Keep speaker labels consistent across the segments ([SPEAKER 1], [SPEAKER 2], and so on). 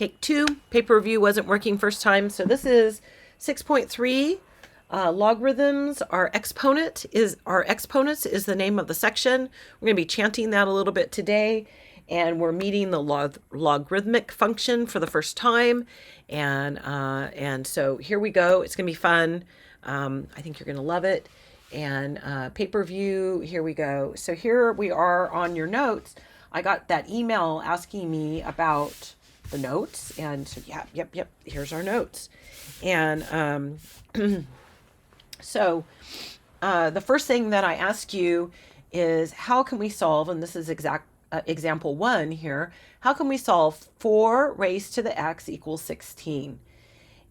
[SPEAKER 1] Take two. Paper review wasn't working first time. So this is 6.3. Logarithms are exponents is the name of the section. We're going to be chanting that a little bit today, and we're meeting the logarithmic function for the first time, and so here we go. It's going to be fun. I think you're going to love it. And paper view, here we go. So here we are on your notes. I got that email asking me about the notes, and so yep, here's our notes. And so the first thing that I ask you is, how can we solve, and this is example 1 here, how can we solve 4 raised to the x equals 16?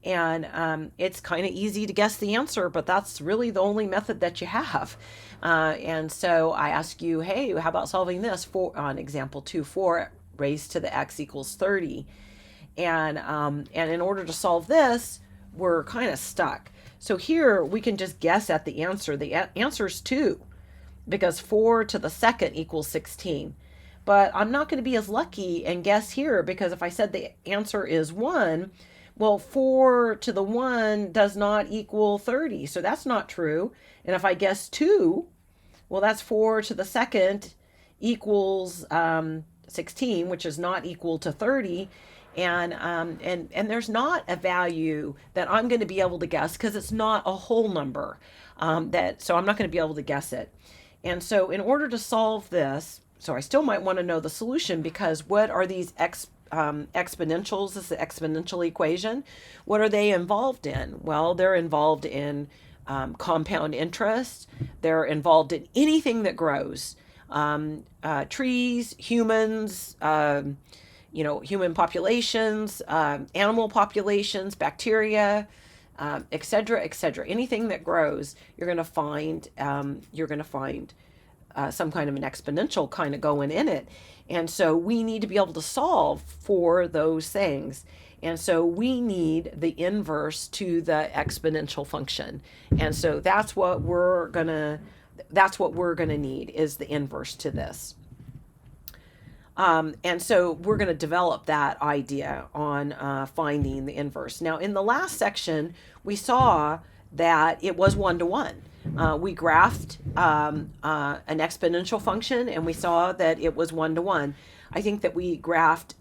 [SPEAKER 1] And it's kind of easy to guess the answer, but that's really the only method that you have. And so I ask you, hey, how about solving this on example 2, 4 raised to the x equals 30? And in order to solve this, we're kind of stuck. So here we can just guess at the answer. The answer is 2, because 4 to the second equals 16. But I'm not going to be as lucky and guess here, because if I said the answer is 1, well, 4 to the 1 does not equal 30, so that's not true. And if I guess 2, well, that's 4 to the second equals 16, which is not equal to 30. And there's not a value that I'm going to be able to guess, because it's not a whole number. So I'm not going to be able to guess it. And so in order to solve this, so I still might want to know the solution, because what are these exponentials? This is the exponential equation. What are they involved in? Well, they're involved in compound interest. They're involved in anything that grows. Trees, humans, human populations, animal populations, bacteria, etc., etc. Anything that grows, you're going to find some kind of an exponential kind of going in it. And so we need to be able to solve for those things. And so we need the inverse to the exponential function. And so that's what we're gonna need, is the inverse to this. And so we're going to develop that idea on finding the inverse. Now, in the last section, we saw that it was 1-to-1. We graphed an exponential function, and we saw that it was 1-to-1. I think that we graphed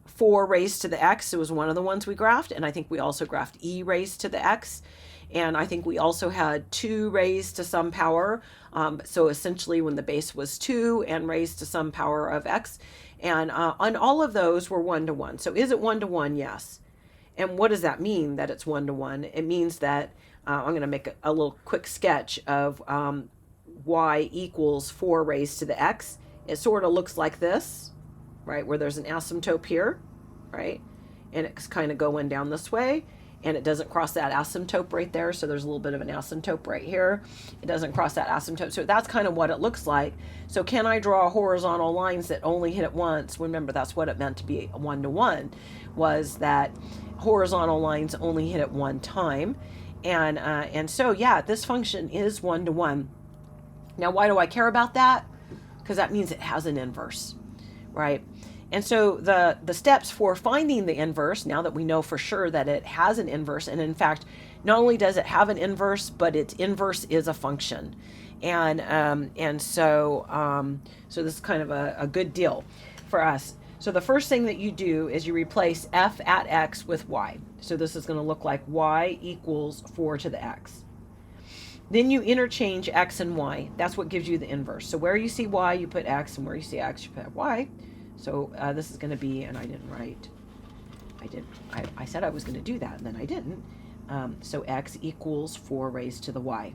[SPEAKER 1] 4 raised to the x. It was one of the ones we graphed. And I think we also graphed e raised to the x. And I think we also had 2 raised to some power. So essentially when the base was 2 and raised to some power of x. And on all of those were 1-to-1. So is it 1-to-1? Yes. And what does that mean, that it's 1-to-1? It means that I'm going to make a little quick sketch of y equals 4 raised to the x. It sort of looks like this, right, where there's an asymptote here, right? And it's kind of going down this way. And it doesn't cross that asymptote right there. So there's a little bit of an asymptote right here. It doesn't cross that asymptote. So that's kind of what it looks like. So can I draw horizontal lines that only hit it once? Remember, that's what it meant to be 1-to-1, was that horizontal lines only hit it one time. And so, yeah, this function is 1-to-1. Now, why do I care about that? Because that means it has an inverse, right? And so the steps for finding the inverse, now that we know for sure that it has an inverse, and in fact, not only does it have an inverse, but its inverse is a function. And so this is kind of a good deal for us. So the first thing that you do is you replace f at x with y. So this is going to look like y equals 4 to the x. Then you interchange x and y. That's what gives you the inverse. So where you see y, you put x, and where you see x, you put y. So this is going to be, and I didn't write, I said I was going to do that, and then I didn't. So x equals 4 raised to the y.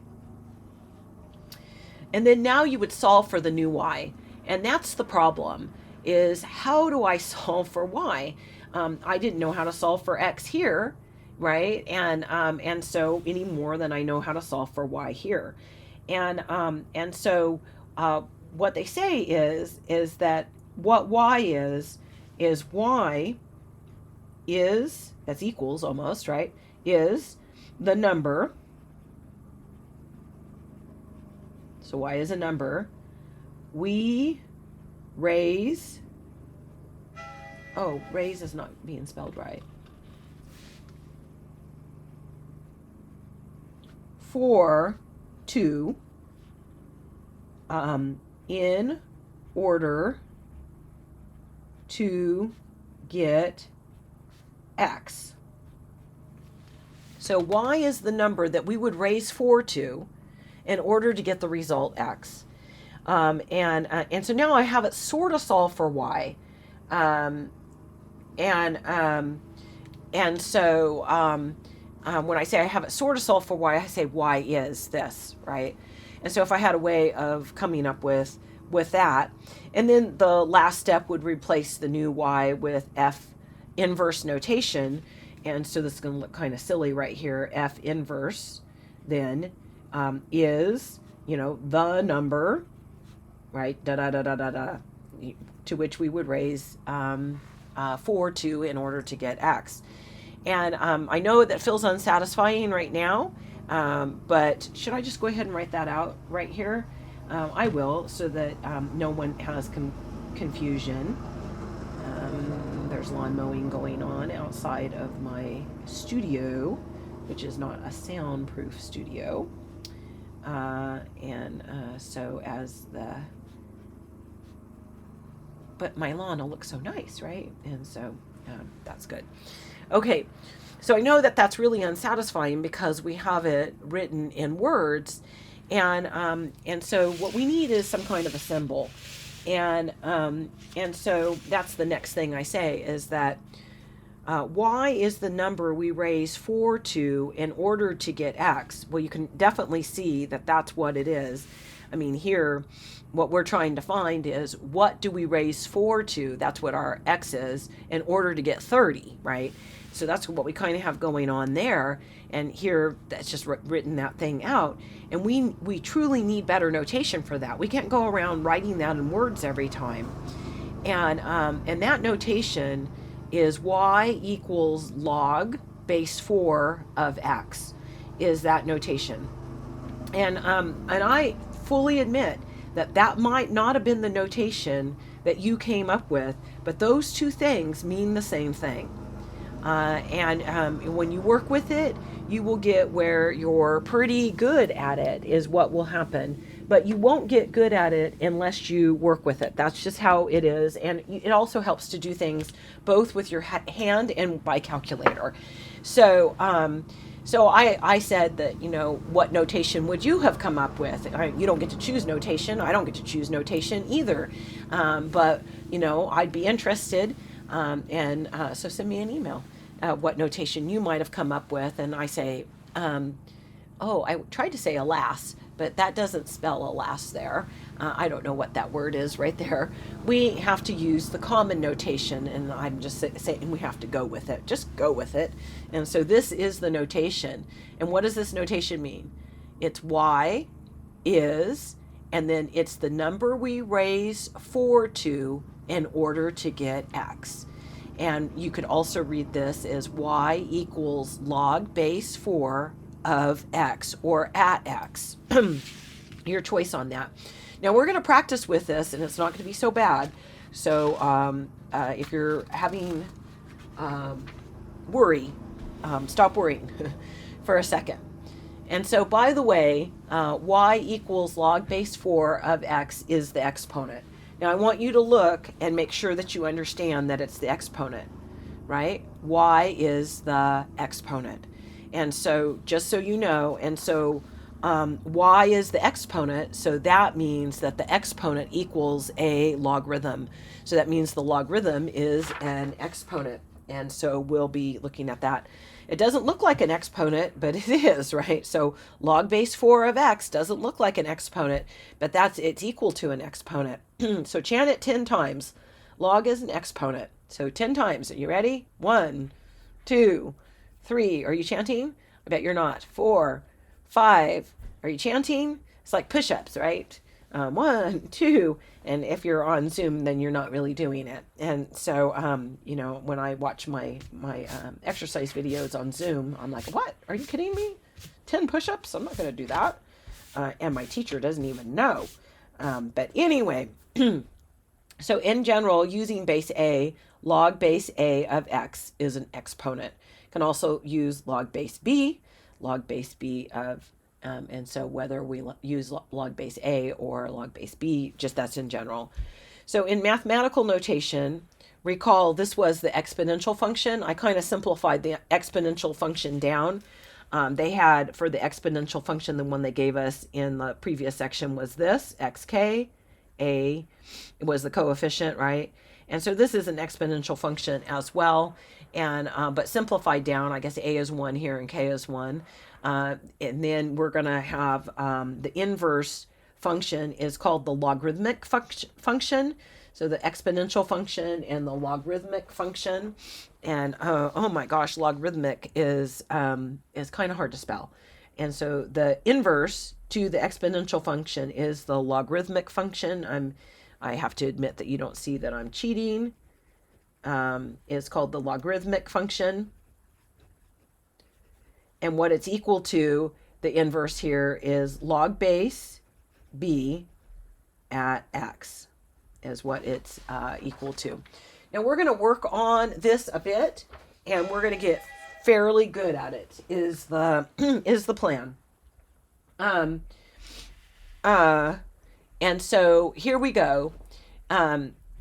[SPEAKER 1] And then now you would solve for the new y. And that's the problem, is how do I solve for y? I didn't know how to solve for x here, right? And so any more than I know how to solve for y here. And so what they say is that what y is y is, that's equals almost, right, is the number. So y is a number we raise Oh, raise is not being spelled right. For, to, in order to get x. So y is the number that we would raise 4 to in order to get the result x. And so now I have it sort of solved for y. Um, and so when I say I have it sort of solved for y, I say y is this, right? And so if I had a way of coming up with that, and then the last step would replace the new y with f inverse notation. And so this is going to look kind of silly right here. F inverse then is, the number, right, to which we would raise 4 to in order to get x. And I know that feels unsatisfying right now, but should I just go ahead and write that out right here? I will, so that no one has confusion. There's lawn mowing going on outside of my studio, which is not a soundproof studio. So but my lawn will look so nice, right? And so that's good. Okay, so I know that that's really unsatisfying because we have it written in words, and so what we need is some kind of a symbol, and so that's the next thing I say is that y is the number we raise 4 to in order to get x. Well, you can definitely see that that's what it is. I mean, here, what we're trying to find is what do we raise 4 to? That's what our x is in order to get 30, right? So that's what we kind of have going on there. And here, that's just written that thing out. And we truly need better notation for that. We can't go around writing that in words every time. And that notation is y equals log base 4 of x, is that notation. And I fully admit that might not have been the notation that you came up with, but those two things mean the same thing. And when you work with it, you will get where you're pretty good at it, is what will happen. But you won't get good at it unless you work with it. That's just how it is. And it also helps to do things both with your hand and by calculator. So I said that, what notation would you have come up with? You don't get to choose notation. I don't get to choose notation either. But I'd be interested. So send me an email. What notation you might have come up with. And I say, I tried to say alas, but that doesn't spell alas there. I don't know what that word is right there. We have to use the common notation, and I'm just saying we have to go with it. Just go with it. And so this is the notation. And what does this notation mean? It's y is, and then it's the number we raise 4 to in order to get x. And you could also read this as y equals log base 4 of x, or at x. Your choice on that. Now we're going to practice with this, and it's not going to be so bad. So if you're having worry, stop worrying for a second. And so, by the way, y equals log base 4 of x is the exponent. Now I want you to look and make sure that you understand that it's the exponent, right? Y is the exponent. And so, just so you know, and so y is the exponent, so that means that the exponent equals a logarithm. So that means the logarithm is an exponent. And so we'll be looking at that. It doesn't look like an exponent, but it is, right? So log base 4 of x doesn't look like an exponent, but it's equal to an exponent. So chant it 10 times. Log is an exponent. So 10 times. Are you ready? 1, 2, 3. Are you chanting? I bet you're not. 4, 5. Are you chanting? It's like push-ups, right? 1, 2. And if you're on Zoom, then you're not really doing it. And so, when I watch my exercise videos on Zoom, I'm like, what? Are you kidding me? 10 push-ups? I'm not going to do that. And my teacher doesn't even know. But anyway, so in general, using base A, log base A of x is an exponent. Can also use log base B of, and so whether we use log base A or log base B, just that's in general. So in mathematical notation, recall this was the exponential function. I kind of simplified the exponential function down. They had, for the exponential function, the one they gave us in the previous section was this, xk, a, it was the coefficient, right? And so this is an exponential function as well. And but simplified down, I guess a is 1 here and k is 1. And then we're going to have the inverse function is called the logarithmic function. So the exponential function and the logarithmic function. And oh my gosh, logarithmic is kind of hard to spell. And so the inverse to the exponential function is the logarithmic function. I have to admit that you don't see that I'm cheating. Is called the logarithmic function. And what it's equal to, the inverse here, is log base b at x is what it's equal to. Now we're going to work on this a bit, and we're going to get fairly good at it, is the is the plan. And so here we go.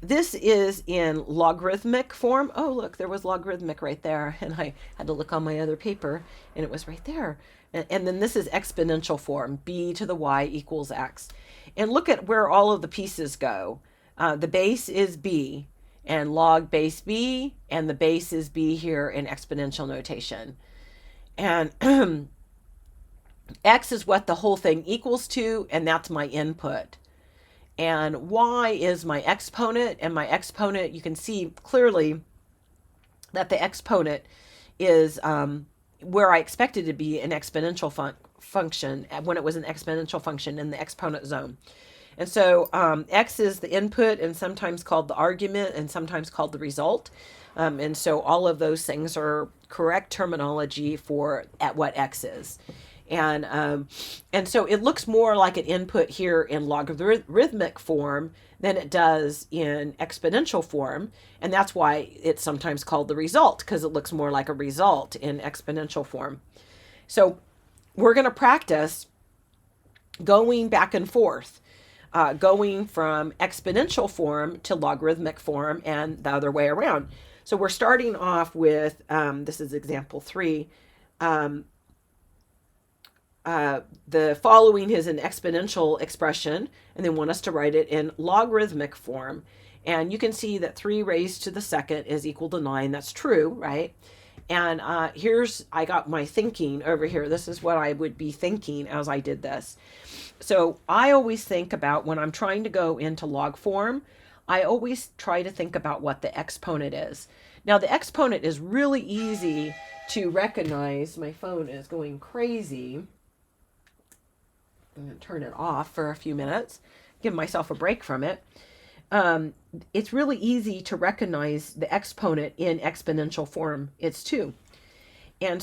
[SPEAKER 1] This is in logarithmic form. Oh, look, there was logarithmic right there. And I had to look on my other paper, and it was right there. And then this is exponential form, b to the y equals x. And look at where all of the pieces go. The base is b, and log base b, and the base is b here in exponential notation. And x is what the whole thing equals to, and that's my input. And y is my exponent, and my exponent, you can see clearly that the exponent is where I expected to be an exponential function when it was an exponential function in the exponent zone. And so x is the input, and sometimes called the argument, and sometimes called the result. And so all of those things are correct terminology for at what x is. And so it looks more like an input here in logarithmic form than it does in exponential form. And that's why it's sometimes called the result, because it looks more like a result in exponential form. So we're going to practice going back and forth, going from exponential form to logarithmic form and the other way around. So we're starting off with, this is example 3, the following is an exponential expression, and they want us to write it in logarithmic form. And you can see that 3 raised to the second is equal to 9. That's true, right? And I got my thinking over here. This is what I would be thinking as I did this. So I always think about, when I'm trying to go into log form, I always try to think about what the exponent is. Now the exponent is really easy to recognize. My phone is going crazy. I'm going to turn it off for a few minutes, give myself a break from it. It's really easy to recognize the exponent in exponential form. It's 2. And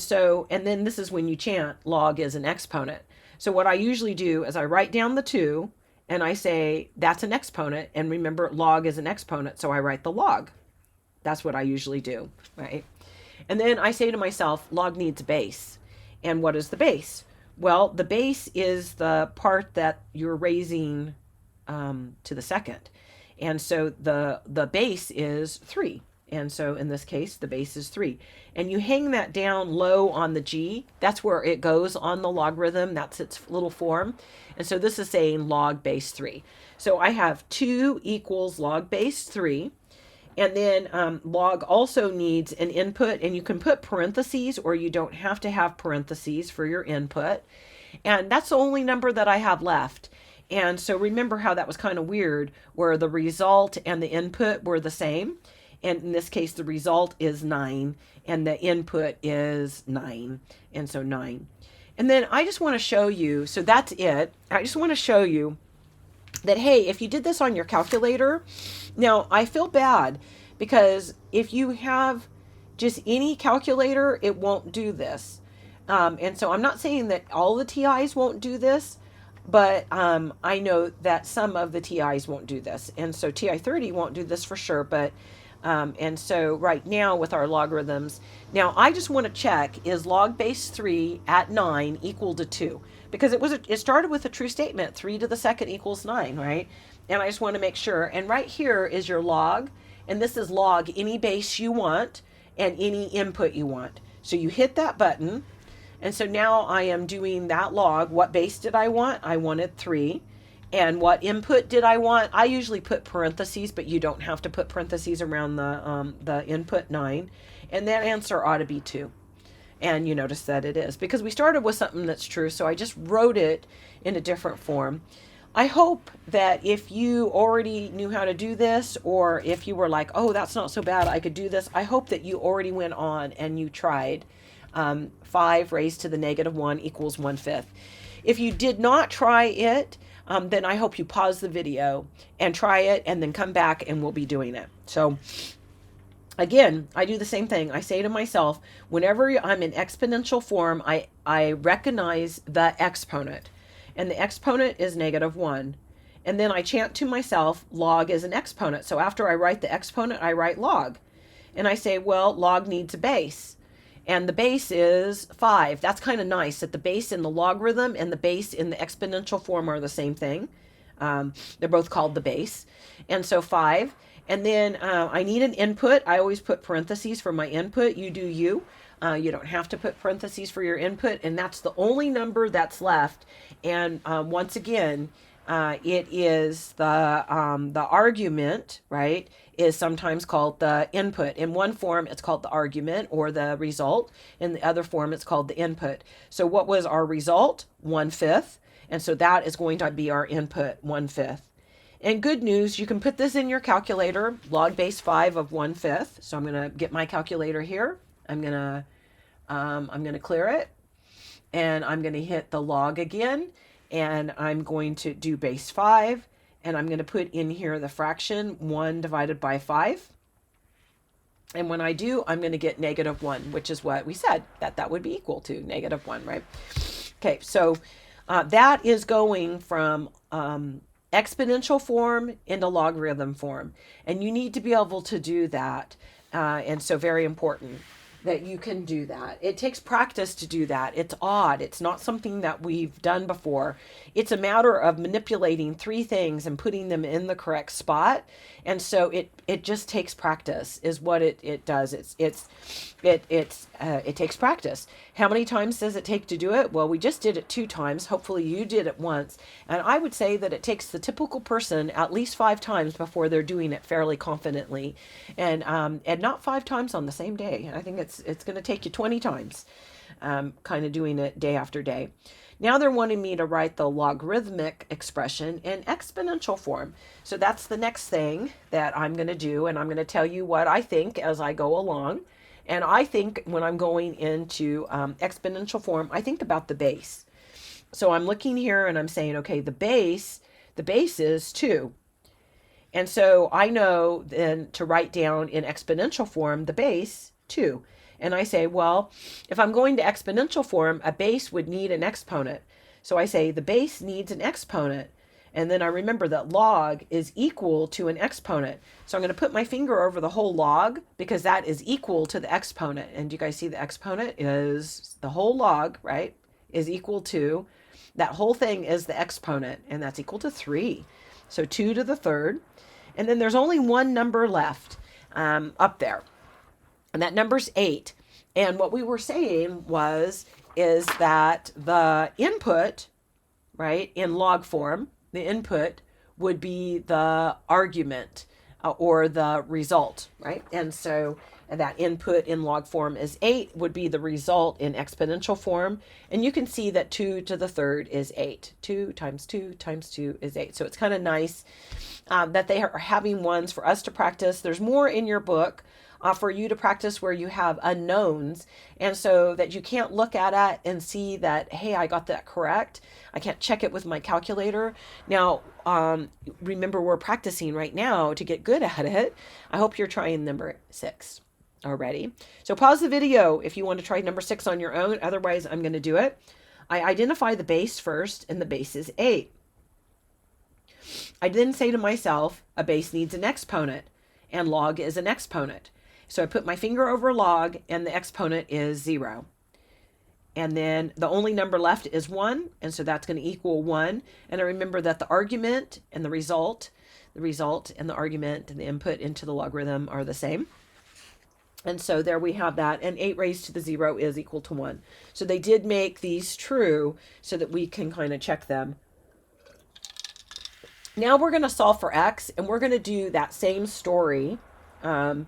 [SPEAKER 1] then this is when you chant log is an exponent. So what I usually do is I write down the 2 and I say that's an exponent. And remember, log is an exponent, so I write the log. That's what I usually do, right? And then I say to myself, log needs a base. And what is the base? Well, the base is the part that you're raising to the second. And so the base is 3. And so in this case, the base is 3. And you hang that down low on the G. That's where it goes on the logarithm. That's its little form. And so this is saying log base 3. So I have 2 equals log base 3. And then log also needs an input, and you can put parentheses, or you don't have to have parentheses for your input. And that's the only number that I have left. And so remember how that was kind of weird, where the result and the input were the same. And in this case, the result is 9 and the input is 9. And so 9. And then I just want to show you, so that's it. I just want to show you that, hey, if you did this on your calculator, now I feel bad because if you have just any calculator, it won't do this. And so I'm not saying that all the TIs won't do this, but I know that some of the TIs won't do this. And so TI 30 won't do this for sure, but And so right now with our logarithms, now I just want to check, is log base 3 at 9 equal to 2? Because it started with a true statement, 3 to the second equals 9, right? And I just want to make sure. And right here is your log, and this is log any base you want and any input you want. So you hit that button, and so now I am doing that log. What base did I want? I wanted 3. And what input did I want? I usually put parentheses, but you don't have to put parentheses around the input 9. And that answer ought to be 2. And you notice that it is, because we started with something that's true, so I just wrote it in a different form. I hope that if you already knew how to do this, or if you were like, oh, that's not so bad, I could do this, I hope that you already went on and you tried 5 raised to the negative 1 equals 1/5. If you did not try it, then I hope you pause the video and try it and then come back and we'll be doing it. So again, I do the same thing. I say to myself, whenever I'm in exponential form, I recognize the exponent. And the exponent is negative 1. And then I chant to myself, log is an exponent. So after I write the exponent, I write log. And I say, well, log needs a base. And the base is 5. That's kind of nice that the base in the logarithm and the base in the exponential form are the same thing. They're both called the base. And so 5. And then I need an input. I always put parentheses for my input. You do you. You don't have to put parentheses for your input. And that's the only number that's left. And once again, it is the argument, right, is sometimes called the input. In one form, it's called the argument or the result. In the other form, it's called the input. So what was our result? 1/5. And so that is going to be our input, 1/5. And good news, you can put this in your calculator, log base 5 of 1/5. So I'm going to get my calculator here. I'm going to clear it. And I'm going to hit the log again. And I'm going to do base 5. And I'm going to put in here the fraction 1 divided by 5. And when I do, I'm going to get negative 1, which is what we said, that would be equal to negative 1, right? Okay, so that is going from exponential form into logarithm form. And you need to be able to do that. And so very important that you can do that. It takes practice to do that. It's odd. It's not something that we've done before. It's a matter of manipulating 3 things and putting them in the correct spot. And so it just takes practice is what it does. It takes practice. How many times does it take to do it? Well, we just did it 2 times. Hopefully you did it once. And I would say that it takes the typical person at least 5 times before they're doing it fairly confidently. And not 5 times on the same day. I think it's going to take you 20 times, kind of doing it day after day. Now they're wanting me to write the logarithmic expression in exponential form. So that's the next thing that I'm going to do, and I'm going to tell you what I think as I go along. And I think when I'm going into exponential form, I think about the base. So I'm looking here and I'm saying, okay, the base is 2. And so I know then to write down in exponential form the base 2. And I say, well, if I'm going to exponential form, a base would need an exponent. So I say the base needs an exponent. And then I remember that log is equal to an exponent. So I'm going to put my finger over the whole log because that is equal to the exponent. And you guys see the exponent is the whole log, right, is equal to, that whole thing is the exponent, and that's equal to 3. So 2 to the 3rd. And then there's only one number left up there. And that number's 8. And what we were saying is that the input, right, in log form, the input would be the argument or the result, right? And so that input in log form is 8 would be the result in exponential form. And you can see that 2 to the 3rd is 8. 2 times 2 times 2 is 8. So it's kind of nice that they are having ones for us to practice. There's more in your book for you to practice where you have unknowns, and so that you can't look at it and see that, hey, I got that correct. I can't check it with my calculator. Now, remember, we're practicing right now to get good at it. I hope you're trying number 6 already. So pause the video if you want to try number 6 on your own. Otherwise, I'm going to do it. I identify the base first, and the base is 8. I then say to myself, a base needs an exponent. and log is an exponent. So I put my finger over log, and the exponent is 0. And then the only number left is 1, and so that's going to equal 1. And I remember that the argument and the result and the argument and the input into the logarithm are the same. And so there we have that, and 8 raised to the 0 is equal to 1. So they did make these true so that we can kind of check them. Now we're going to solve for x, and we're going to do that same story. But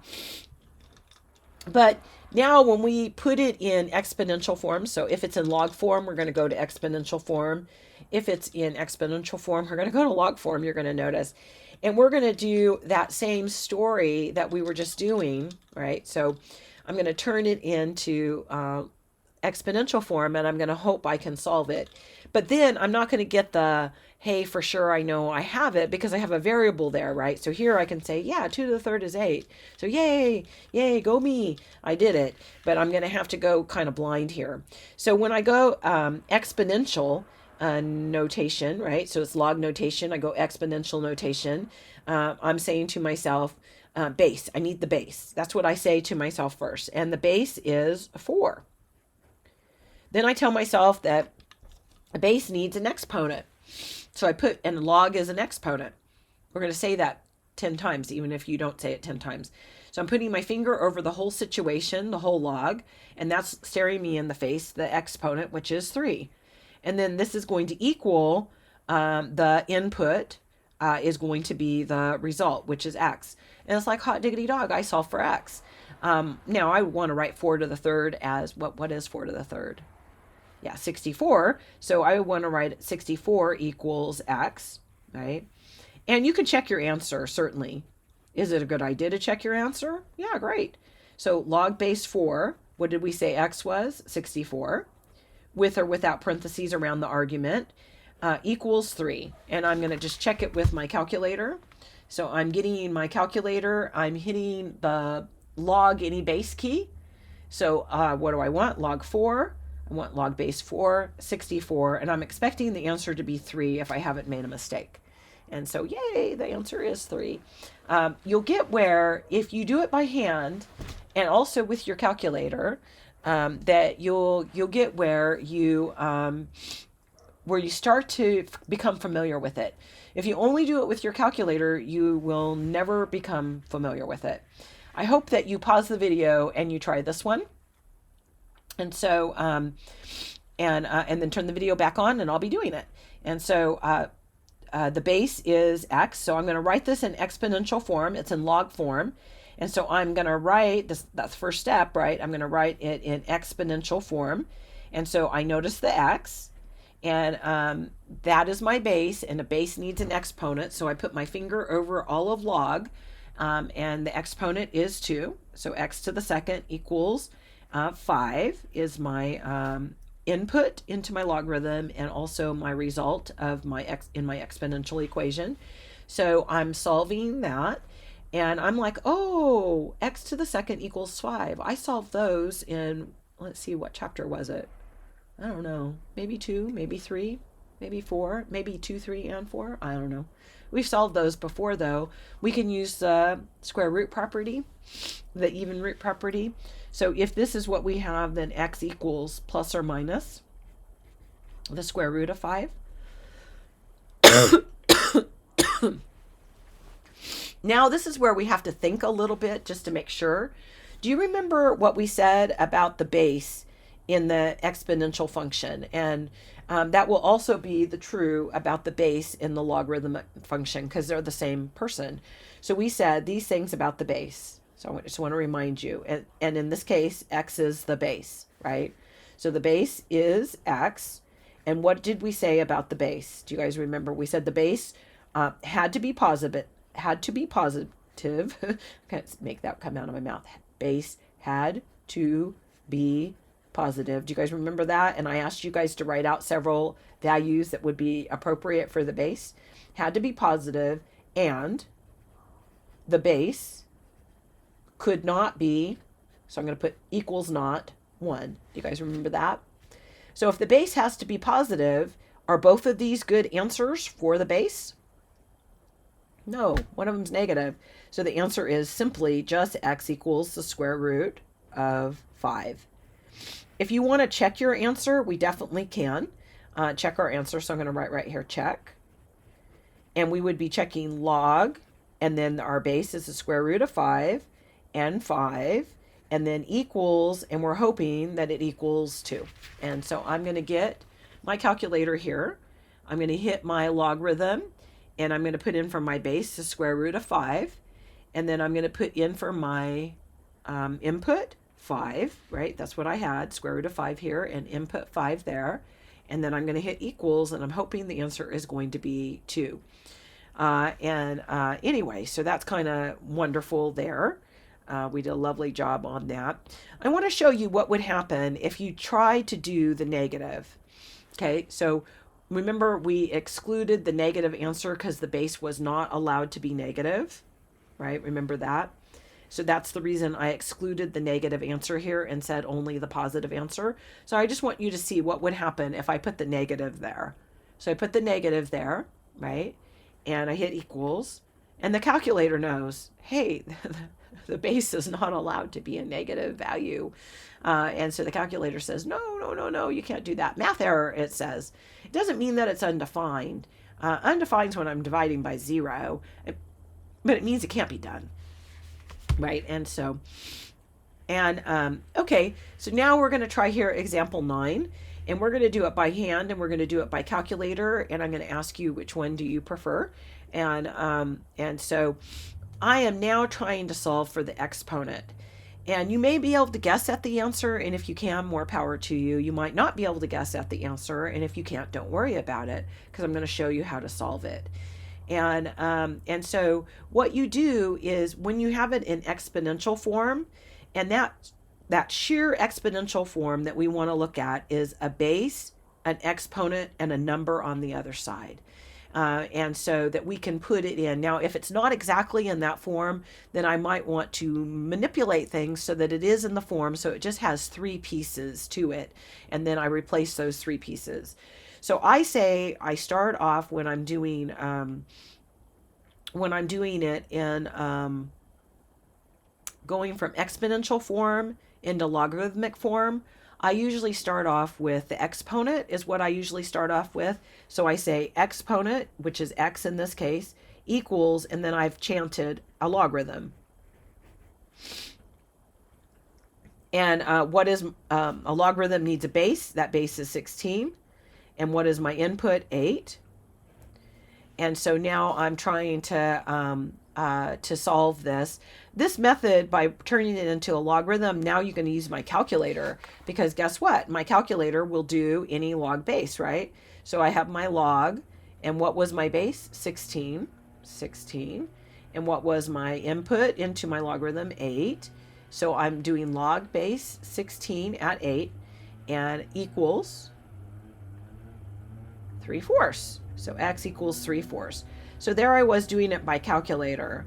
[SPEAKER 1] now when we put it in exponential form, so if it's in log form, we're going to go to exponential form. If it's in exponential form, we're going to go to log form, you're going to notice. And we're going to do that same story that we were just doing, right? So I'm going to turn it into exponential form, and I'm going to hope I can solve it. But then I'm not going to get the, hey, for sure I know I have it, because I have a variable there, right? So here I can say, yeah, 2 to the third is 8. So yay, go me. I did it. But I'm going to have to go kind of blind here. So when I go exponential notation, right? So it's log notation. I go exponential notation. I'm saying to myself, base. I need the base. That's what I say to myself first. And the base is 4. Then I tell myself that a base needs an exponent. So I put, and log is an exponent. We're going to say that 10 times, even if you don't say it 10 times. So I'm putting my finger over the whole situation, the whole log, and that's staring me in the face, the exponent, which is 3. And then this is going to equal the input is going to be the result, which is x. And it's like hot diggity dog, I solve for x. Now I want to write 4 to the third as, what is 4 to the third? Yeah, 64. So I want to write 64 equals x, right? And you can check your answer, certainly. Is it a good idea to check your answer? Yeah, great. So log base 4, what did we say x was? 64. With or without parentheses around the argument, equals 3. And I'm going to just check it with my calculator. So I'm getting my calculator. I'm hitting the log any base key. So what do I want? Log 4. I want log base 4, 64, and I'm expecting the answer to be 3 if I haven't made a mistake. And so, yay, the answer is 3. You'll get where, if you do it by hand and also with your calculator, that you'll get where you start to become familiar with it. If you only do it with your calculator, you will never become familiar with it. I hope that you pause the video and you try this one. And so, and then turn the video back on, and I'll be doing it. And so the base is x. So I'm going to write this in exponential form. It's in log form. And so I'm going to write this, that's the first step, right? I'm going to write it in exponential form. And so I notice the x, and that is my base, and a base needs an exponent. So I put my finger over all of log, and the exponent is 2. So x to the second equals 5 is my input into my logarithm, and also my result of my in my exponential equation. So I'm solving that, and I'm like, oh, x to the second equals 5. I solved those in, let's see, what chapter was it? I don't know, maybe 2, maybe 3, maybe 4, maybe 2, 3, and 4. I don't know. We've solved those before, though. We can use the square root property, the even root property. So if this is what we have, then x equals plus or minus the square root of 5. Now this is where we have to think a little bit just to make sure. Do you remember what we said about the base in the exponential function? And that will also be the true about the base in the logarithmic function, because they're the same person. So we said these things about the base. So I just want to remind you, and in this case, x is the base, right? So the base is x. And what did we say about the base? Do you guys remember? We said the base had to be positive. Can't make that come out of my mouth. Base had to be positive. Do you guys remember that? And I asked you guys to write out several values that would be appropriate for the base. Had to be positive, and the base could not be, so I'm going to put equals not 1. Do you guys remember that? So if the base has to be positive, are both of these good answers for the base? No, one of them's negative. So the answer is simply just x equals the square root of 5. If you want to check your answer, we definitely can check our answer. So I'm going to write right here, check. And we would be checking log, and then our base is the square root of 5, and 5, and then equals, and we're hoping that it equals 2. And so I'm going to get my calculator here. I'm going to hit my logarithm, and I'm going to put in for my base the square root of 5, and then I'm going to put in for my input 5, right? That's what I had, square root of 5 here, and input 5 there. And then I'm going to hit equals, and I'm hoping the answer is going to be 2. Anyway, so that's kind of wonderful there. We did a lovely job on that. I want to show you what would happen if you try to do the negative. Okay, so remember we excluded the negative answer because the base was not allowed to be negative, right? Remember that? So that's the reason I excluded the negative answer here and said only the positive answer. So I just want you to see what would happen if I put the negative there. So I put the negative there, right? And I hit equals. And the calculator knows, hey, the base is not allowed to be a negative value. And so the calculator says, no, you can't do that. Math error, it says. It doesn't mean that it's undefined. Undefined is when I'm dividing by 0, but it means it can't be done. Right, and so, okay, so now we're going to try here example 9, and we're going to do it by hand, and we're going to do it by calculator, and I'm going to ask you which one do you prefer, and so I am now trying to solve for the exponent, and you may be able to guess at the answer, and if you can, more power to you. You might not be able to guess at the answer, and if you can't, don't worry about it, because I'm going to show you how to solve it. And so what you do is when you have it in exponential form, and that sheer exponential form that we want to look at is a base, an exponent, and a number on the other side. And so that we can put it in. Now, if it's not exactly in that form, then I might want to manipulate things so that it is in the form, so it just has 3 pieces to it, and then I replace those 3 pieces. So I say I start off when I'm doing it in going from exponential form into logarithmic form. I usually start off with the exponent is what I usually start off with. So I say exponent, which is x in this case, equals, and then I've chanted a logarithm. And what is a logarithm needs a base. That base is 16. And what is my input? 8. And so now I'm trying to solve this. This method, by turning it into a logarithm, now you can use my calculator, because guess what? My calculator will do any log base, right? So I have my log, and what was my base? 16. And what was my input into my logarithm? 8. So I'm doing log base 16 at 8, and equals 3/4. So x equals 3/4. So there I was doing it by calculator.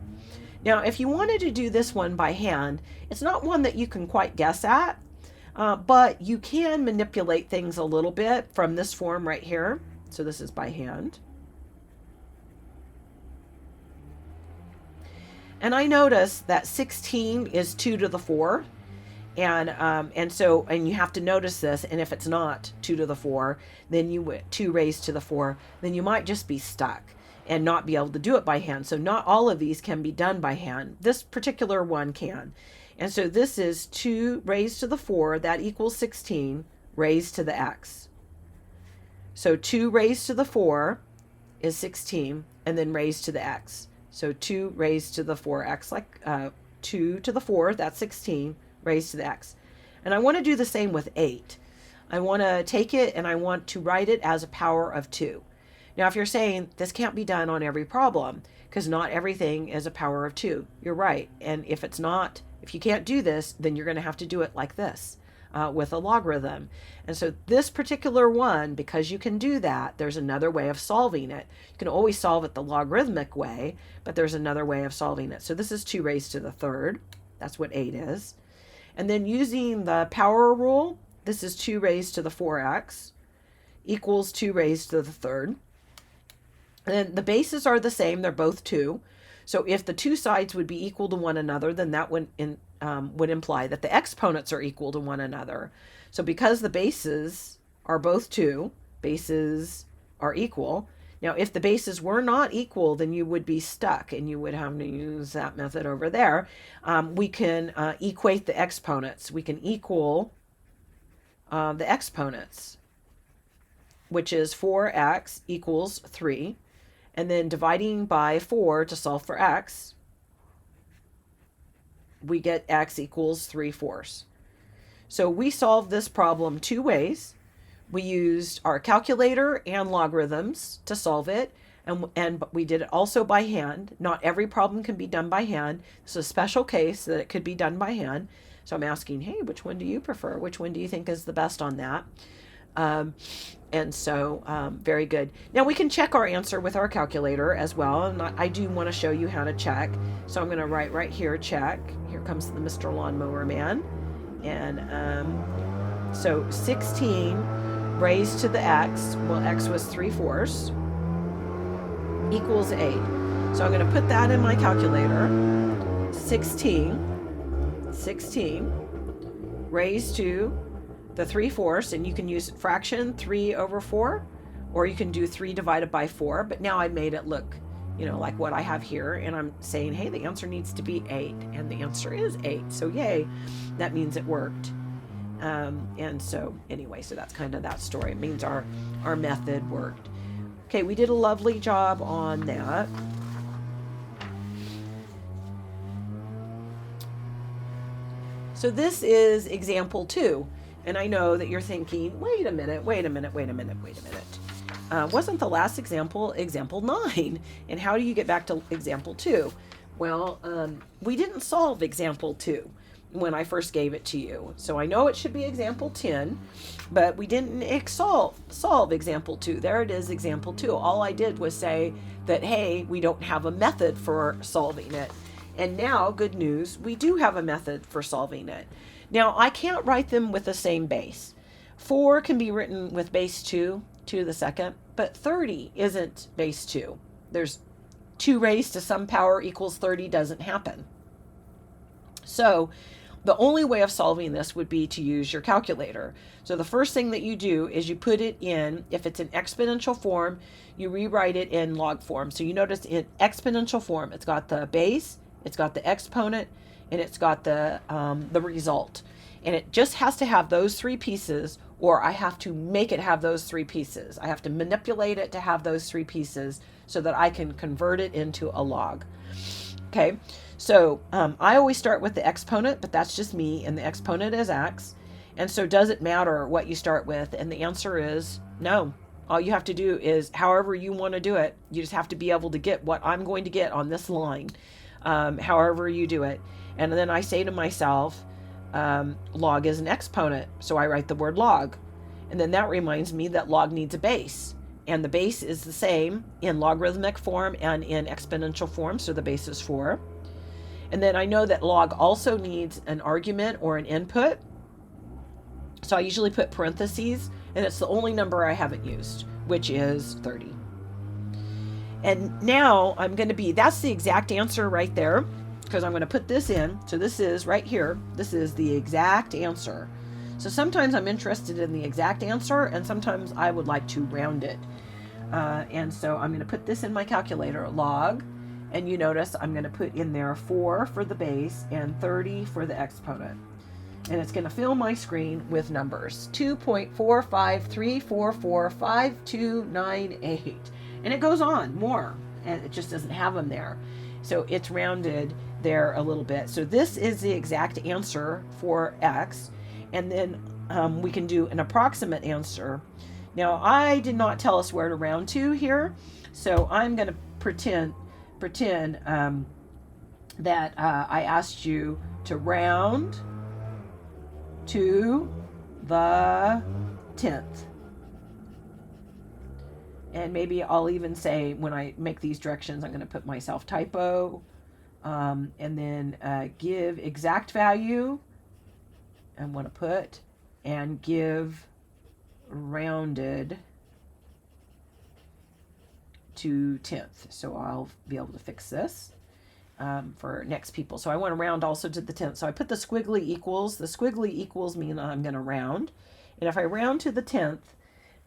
[SPEAKER 1] Now, if you wanted to do this one by hand, it's not one that you can quite guess at, but you can manipulate things a little bit from this form right here. So this is by hand. And I notice that 16 is 2 to the 4. And you have to notice this, and if it's not 2 to the 4, then 2 raised to the 4, then you might just be stuck and not be able to do it by hand. So not all of these can be done by hand. This particular one can. And so this is 2 raised to the 4, that equals 16, raised to the x. So 2 raised to the 4 is 16, and then raised to the x. So 2 raised to the 4x, like 2 to the 4, that's 16, raised to the x. And I want to do the same with 8. I want to take it and I want to write it as a power of 2. Now, if you're saying this can't be done on every problem, because not everything is a power of 2, you're right. And if you can't do this, then you're going to have to do it like this with a logarithm. And so this particular one, because you can do that, there's another way of solving it. You can always solve it the logarithmic way, but there's another way of solving it. So this is 2 raised to the 3rd. That's what 8 is. And then using the power rule, this is 2 raised to the 4x equals 2 raised to the 3rd. And the bases are the same. They're both 2. So if the two sides would be equal to one another, then that would imply that the exponents are equal to one another. So because the bases are both 2, bases are equal. Now, if the bases were not equal, then you would be stuck and you would have to use that method over there. We can equate the exponents. We can equal the exponents, which is 4x equals 3. And then dividing by 4 to solve for x, we get x equals 3/4. So we solved this problem 2 ways. We used our calculator and logarithms to solve it, and we did it also by hand. Not every problem can be done by hand. It's a special case that it could be done by hand. So I'm asking, hey, which one do you prefer? Which one do you think is the best on that? And so very good. Now we can check our answer with our calculator as well. And I do want to show you how to check. So I'm going to write right here, check. Here comes the Mr. Lawnmower Man. And so 16 raised to the x, well, x was 3/4, equals 8. So I'm going to put that in my calculator. 16 raised to the 3/4, and you can use fraction 3/4, or you can do 3 divided by 4. But now I made it look, like what I have here, and I'm saying, hey, the answer needs to be 8, and the answer is 8. So yay, that means it worked. And so anyway, so that's kind of that story. It means our method worked. Okay, we did a lovely job on that. So this is example 2. And I know that you're thinking, wait a minute. Wasn't the last example 9? And how do you get back to example 2? Well, we didn't solve example 2 when I first gave it to you. So I know it should be example 10, but we didn't solve example 2. There it is, example 2. All I did was say that, hey, we don't have a method for solving it. And now, good news, we do have a method for solving it. Now, I can't write them with the same base. 4 can be written with base 2 to the second, but 30 isn't base 2. There's 2 raised to some power equals 30 doesn't happen. So the only way of solving this would be to use your calculator. So the first thing that you do is you put it in, if it's an exponential form, you rewrite it in log form. So you notice in exponential form, it's got the base, it's got the exponent, and it's got the result. And it just has to have those 3 pieces, or I have to make it have those 3 pieces. I have to manipulate it to have those 3 pieces so that I can convert it into a log. Okay, so I always start with the exponent, but that's just me, and the exponent is x. And so does it matter what you start with? And the answer is no. All you have to do is however you want to do it. You just have to be able to get what I'm going to get on this line, however you do it. And then I say to myself, log is an exponent, so I write the word log. And then that reminds me that log needs a base. And the base is the same in logarithmic form and in exponential form, so the base is 4. And then I know that log also needs an argument or an input. So I usually put parentheses, and it's the only number I haven't used, which is 30. And now that's the exact answer right there, because I'm going to put this in. So this is right here. This is the exact answer. So sometimes I'm interested in the exact answer, and sometimes I would like to round it. And so I'm going to put this in my calculator, log, and you notice I'm going to put in there 4 for the base and 30 for the exponent. And it's going to fill my screen with numbers, 2.453445298. And it goes on more, and it just doesn't have them there. So it's rounded there a little bit. So this is the exact answer for x. And then we can do an approximate answer. Now, I did not tell us where to round to here, so I'm going to pretend that I asked you to round to the 10th. And maybe I'll even say when I make these directions, I'm going to put my self-typo, and then give exact value, I'm going to put, and give rounded 2/10. So I'll be able to fix this for next people. So I want to round also to the 10th. So I put the squiggly equals. The squiggly equals mean I'm going to round. And if I round to the 10th,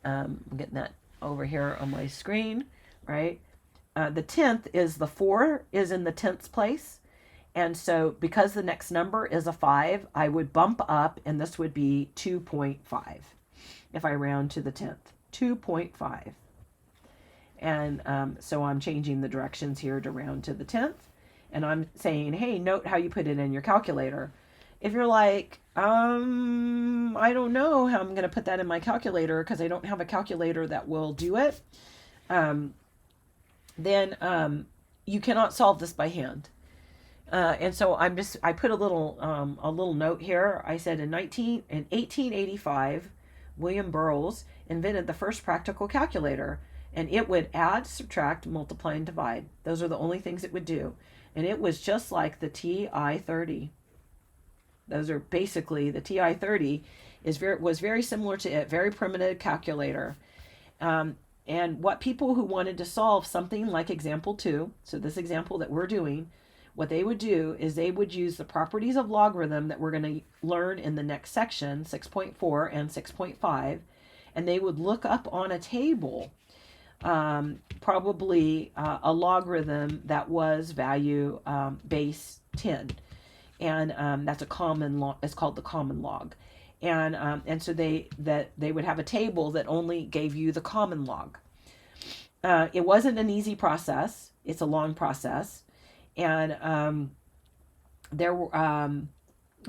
[SPEAKER 1] I'm getting that over here on my screen, right? The 10th is the 4 is in the 10th place. And so because the next number is a 5, I would bump up, and this would be 2.5 if I round to the 10th. 2.5. And so I'm changing the directions here to round to the 10th. And I'm saying, hey, note how you put it in your calculator. If you're like, I don't know how I'm going to put that in my calculator because I don't have a calculator that will do it, then you cannot solve this by hand. And so I put a little note here. I said in 1885, William Burroughs invented the first practical calculator, and it would add, subtract, multiply, and divide. Those are the only things it would do. And it was just like the TI-30. Those are basically, the TI-30 was very similar to it, very primitive calculator. And what people who wanted to solve something like example 2, so this example that we're doing, what they would do is they would use the properties of logarithm that we're going to learn in the next section, 6.4 and 6.5, and they would look up on a table probably a logarithm that was value base 10. And that's a common log. It's called the common log. And so they would have a table that only gave you the common log. It wasn't an easy process. It's a long process. And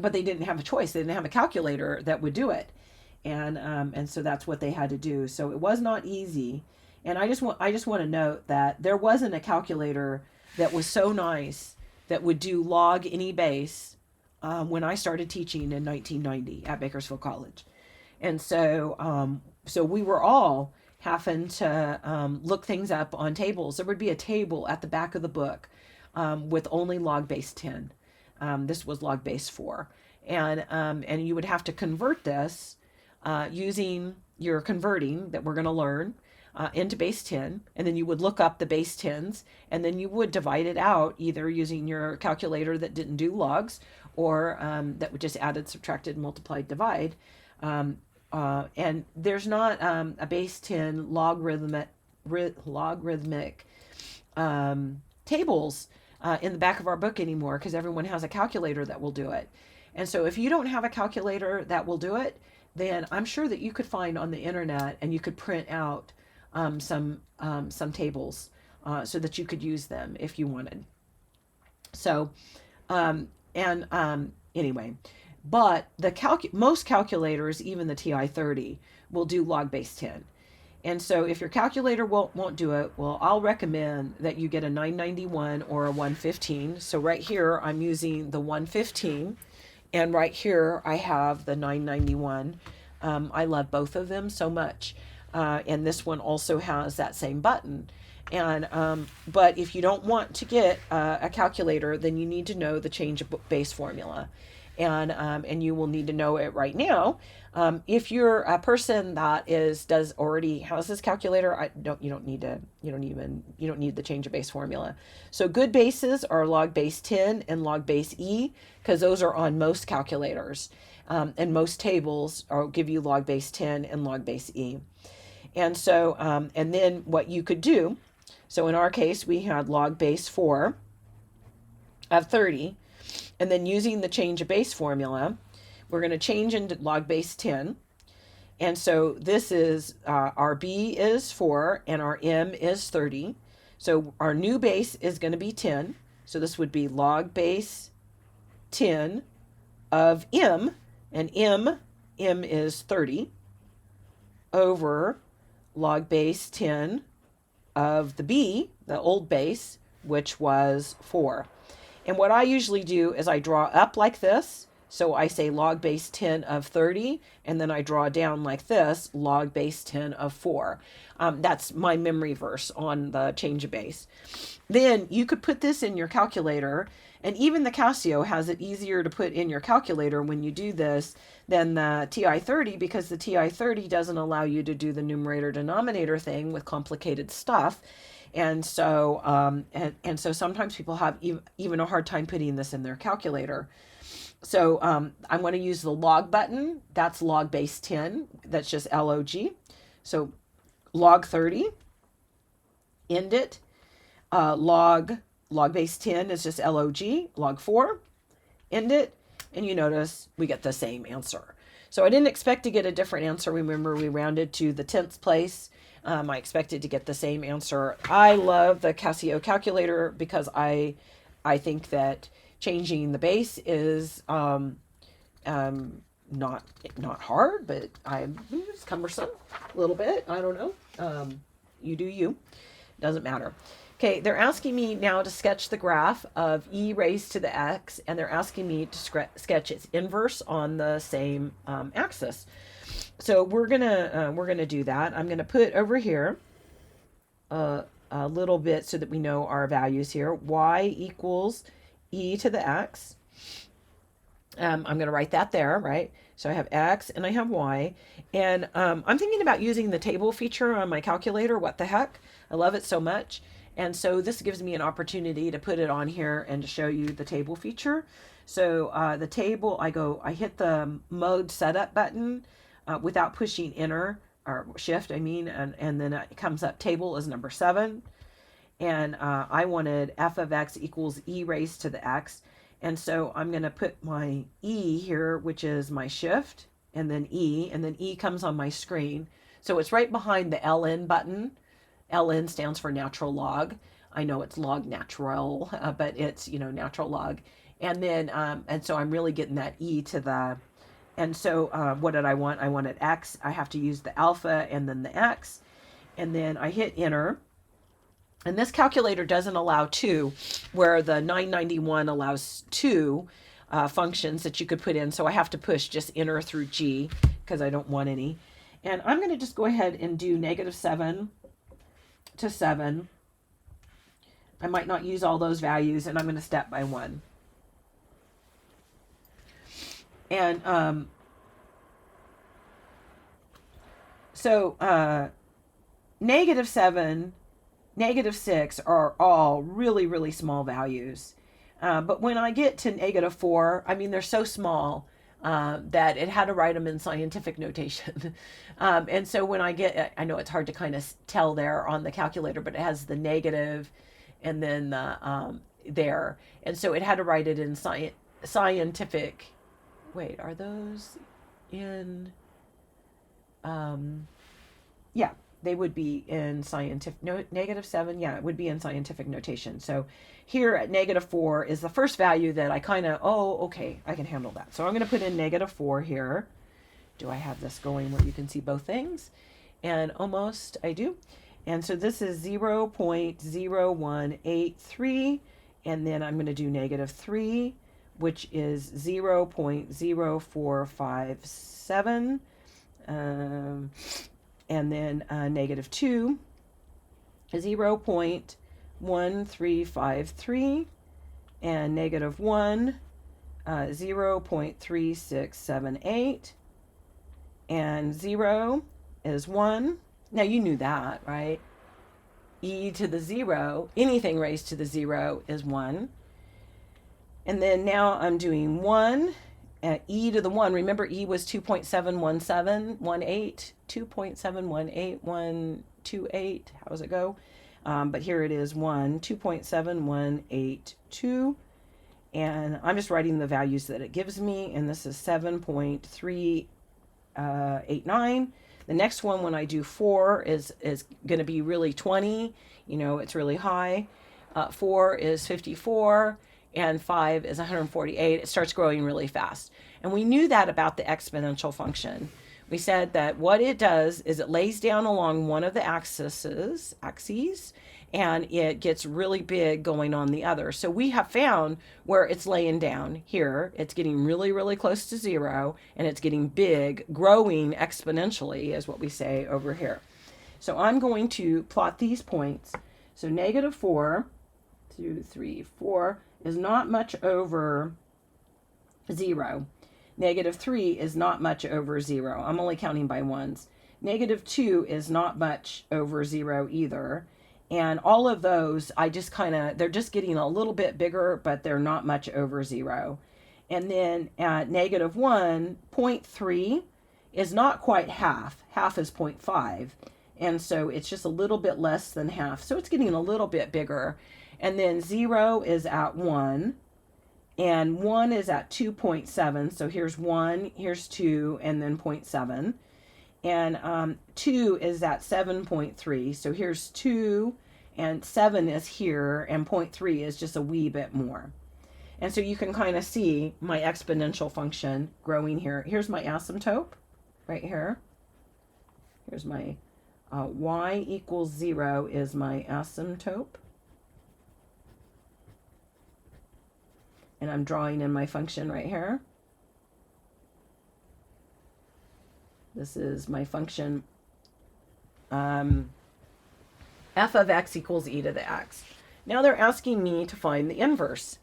[SPEAKER 1] but they didn't have a choice. They didn't have a calculator that would do it. And so that's what they had to do. So it was not easy. And I just want to note that there wasn't a calculator that was so nice that would do log any base when I started teaching in 1990 at Bakersfield College. And so so we were all having to look things up on tables. There would be a table at the back of the book with only log base 10. This was log base 4. And you would have to convert this using your converting that we're going to learn into base 10, and then you would look up the base 10s, and then you would divide it out either using your calculator that didn't do logs or that would just added, subtracted, multiplied, divide. And there's not a base 10 logarithmic tables in the back of our book anymore because everyone has a calculator that will do it. And so if you don't have a calculator that will do it, then I'm sure that you could find on the internet and you could print out some tables so that you could use them if you wanted. So, anyway, but most calculators, even the TI-30, will do log base 10. And so if your calculator won't do it, well, I'll recommend that you get a 991 or a 115. So right here, I'm using the 115, and right here, I have the 991. I love both of them so much. And this one also has that same button. And but if you don't want to get a calculator, then you need to know the change of base formula, and you will need to know it right now. If you're a person that already has this calculator, you don't need the change of base formula. So good bases are log base 10 and log base E, because those are on most calculators, and most tables give you log base 10 and log base E. And so, and then what you could do, so in our case, we had log base 4 of 30, and then using the change of base formula, we're going to change into log base 10. And so this is, our B is 4 and our M is 30. So our new base is going to be 10. So this would be log base 10 of M, and M is 30, over log base 10 of the B, the old base, which was 4. And what I usually do is I draw up like this. So I say log base 10 of 30, and then I draw down like this, log base 10 of 4. That's my memory verse on the change of base. Then you could put this in your calculator, and even the Casio has it easier to put in your calculator when you do this than the TI-30, because the TI-30 doesn't allow you to do the numerator denominator thing with complicated stuff. And so, and so sometimes people have even a hard time putting this in their calculator. So I'm going to use the log button. That's log base 10. That's just log. So log 30, end it. Log base 10 is just log 4, end it. And you notice we get the same answer. So I didn't expect to get a different answer. Remember, we rounded to the 10th place. I expected to get the same answer. I love the Casio calculator because I think that changing the base is not hard, but it's cumbersome a little bit. I don't know. You do you. Doesn't matter. Okay, they're asking me now to sketch the graph of e raised to the x, and they're asking me to sketch its inverse on the same axis. So we're gonna do that. I'm gonna put over here a little bit so that we know our values here. Y equals e to the x. I'm going to write that there, right? So I have x and I have y. And I'm thinking about using the table feature on my calculator. What the heck? I love it so much. And so this gives me an opportunity to put it on here and to show you the table feature. So the table, I hit the mode setup button without pushing enter or shift, and then it comes up table is number 7. And I wanted f of x equals e raised to the x. And so I'm going to put my E here, which is my shift, and then E comes on my screen. So it's right behind the LN button. LN stands for natural log. I know it's log natural, but it's, natural log. And then, and so I'm really getting that E to the, and so what did I want? I wanted X. I have to use the alpha and then the X. And then I hit enter. And this calculator doesn't allow 2, where the 991 allows 2 functions that you could put in. So I have to push just enter through G because I don't want any. And I'm going to just go ahead and do -7 to 7. I might not use all those values, and I'm going to step by 1. And so -7, -6 are all really, really small values. But when I get to -4, they're so small that it had to write them in scientific notation. And so when I know it's hard to kind of tell there on the calculator, but it has the negative and then the there. And so it had to write it in scientific. Wait, are those in? Yeah. They would be in scientific, no, -7, yeah, it would be in scientific notation. So here at -4 is the first value that I kind of, okay, I can handle that. So I'm going to put in -4 here. Do I have this going where you can see both things? And almost I do. And so this is 0.0183, and then I'm going to do -3, which is 0.0457. And then -2 is 0.1353, and -1 0.3678, and 0 is 1. Now you knew that, right? E to the 0, anything raised to the 0 is 1. And then now I'm doing 1. E to the 1, remember E was 2.71718, 2.718128, how does it go? But here it is 2.7182, and I'm just writing the values that it gives me, and this is 7.389. The next one, when I do 4, is going to be really 20, it's really high. 4 is 54. And 5 is 148. It starts growing really fast. And we knew that about the exponential function. We said that what it does is it lays down along one of the axes, and it gets really big going on the other. So we have found where it's laying down here. It's getting really, really close to 0, and it's getting big, growing exponentially is what we say over here. So I'm going to plot these points. So -4, 2, 3, 4, is not much over 0. -3 is not much over 0. I'm only counting by ones. -2 is not much over 0 either. And all of those, they're just getting a little bit bigger, but they're not much over 0. And then at negative 1, 0.3 is not quite half. Half is 0.5. And so it's just a little bit less than half. So it's getting a little bit bigger. And then 0 is at 1. And 1 is at 2.7. So here's 1, here's 2, and then 0.7. And 2 is at 7.3. So here's 2, and 7 is here, and 0.3 is just a wee bit more. And so you can kind of see my exponential function growing here. Here's my asymptote right here. Here's my y equals 0 is my asymptote. And I'm drawing in my function right here. This is my function f of x equals e to the x. Now they're asking me to find the inverse.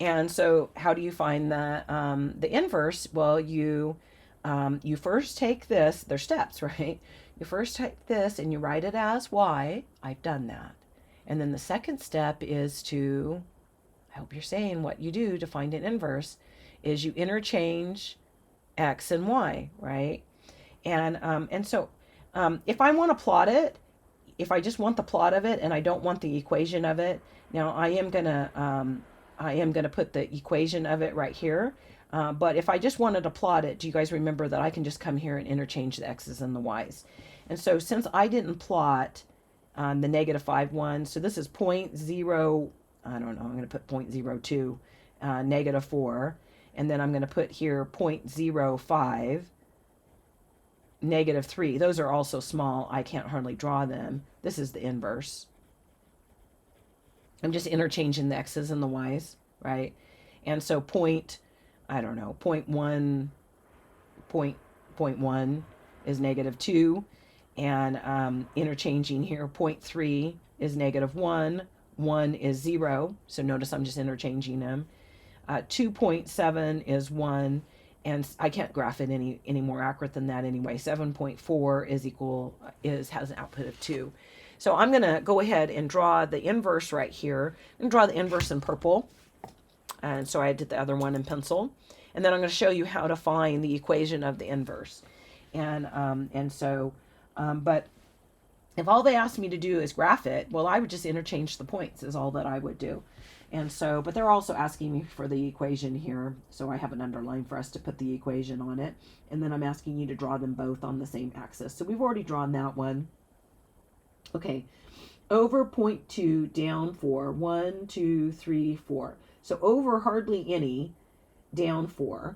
[SPEAKER 1] And so how do you find the inverse? Well, you first take this, they're steps, right? You first take this and you write it as y. I've done that. And then the second step is to, I hope you're saying what you do to find an inverse, is you interchange x and y, right? And so if I want to plot it, if I just want the plot of it and I don't want the equation of it, now I am gonna put the equation of it right here. But if I just wanted to plot it, do you guys remember that I can just come here and interchange the x's and the y's? And so since I didn't plot the negative 5, 1, so this is 0.0, I don't know, I'm going to put 0.02, negative 4, and then I'm going to put here 0.05, negative 3. Those are also small. I can't hardly draw them. This is the inverse. I'm just interchanging the x's and the y's, right? And so I don't know, 0.1 is negative 2. And interchanging here, 0.3 is negative 1. 1 is 0. So notice I'm just interchanging them. 2.7 is 1. And I can't graph it any more accurate than that anyway. 7.4 has an output of 2. So I'm going to go ahead and draw the inverse right here. I'm going to draw the inverse in purple. And so I did the other one in pencil. And then I'm going to show you how to find the equation of the inverse. But if all they asked me to do is graph it, well, I would just interchange the points is all that I would do. And so, but they're also asking me for the equation here. So I have an underline for us to put the equation on it. And then I'm asking you to draw them both on the same axis. So we've already drawn that one. Okay, over 0.2 down 4, 1, 2, 3, 4. So over hardly any, down 4.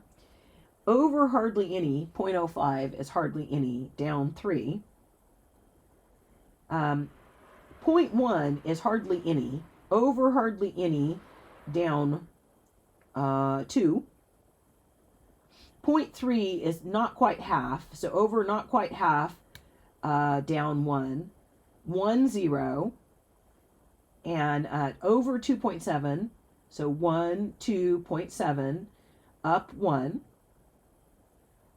[SPEAKER 1] Over hardly any, 0.05 is hardly any, down 3. 0.1 is hardly any, over hardly any, down 2. 0.3 is not quite half, so over not quite half, down 1. 1, 0. And over 2.7, so 1, 2.7, up 1.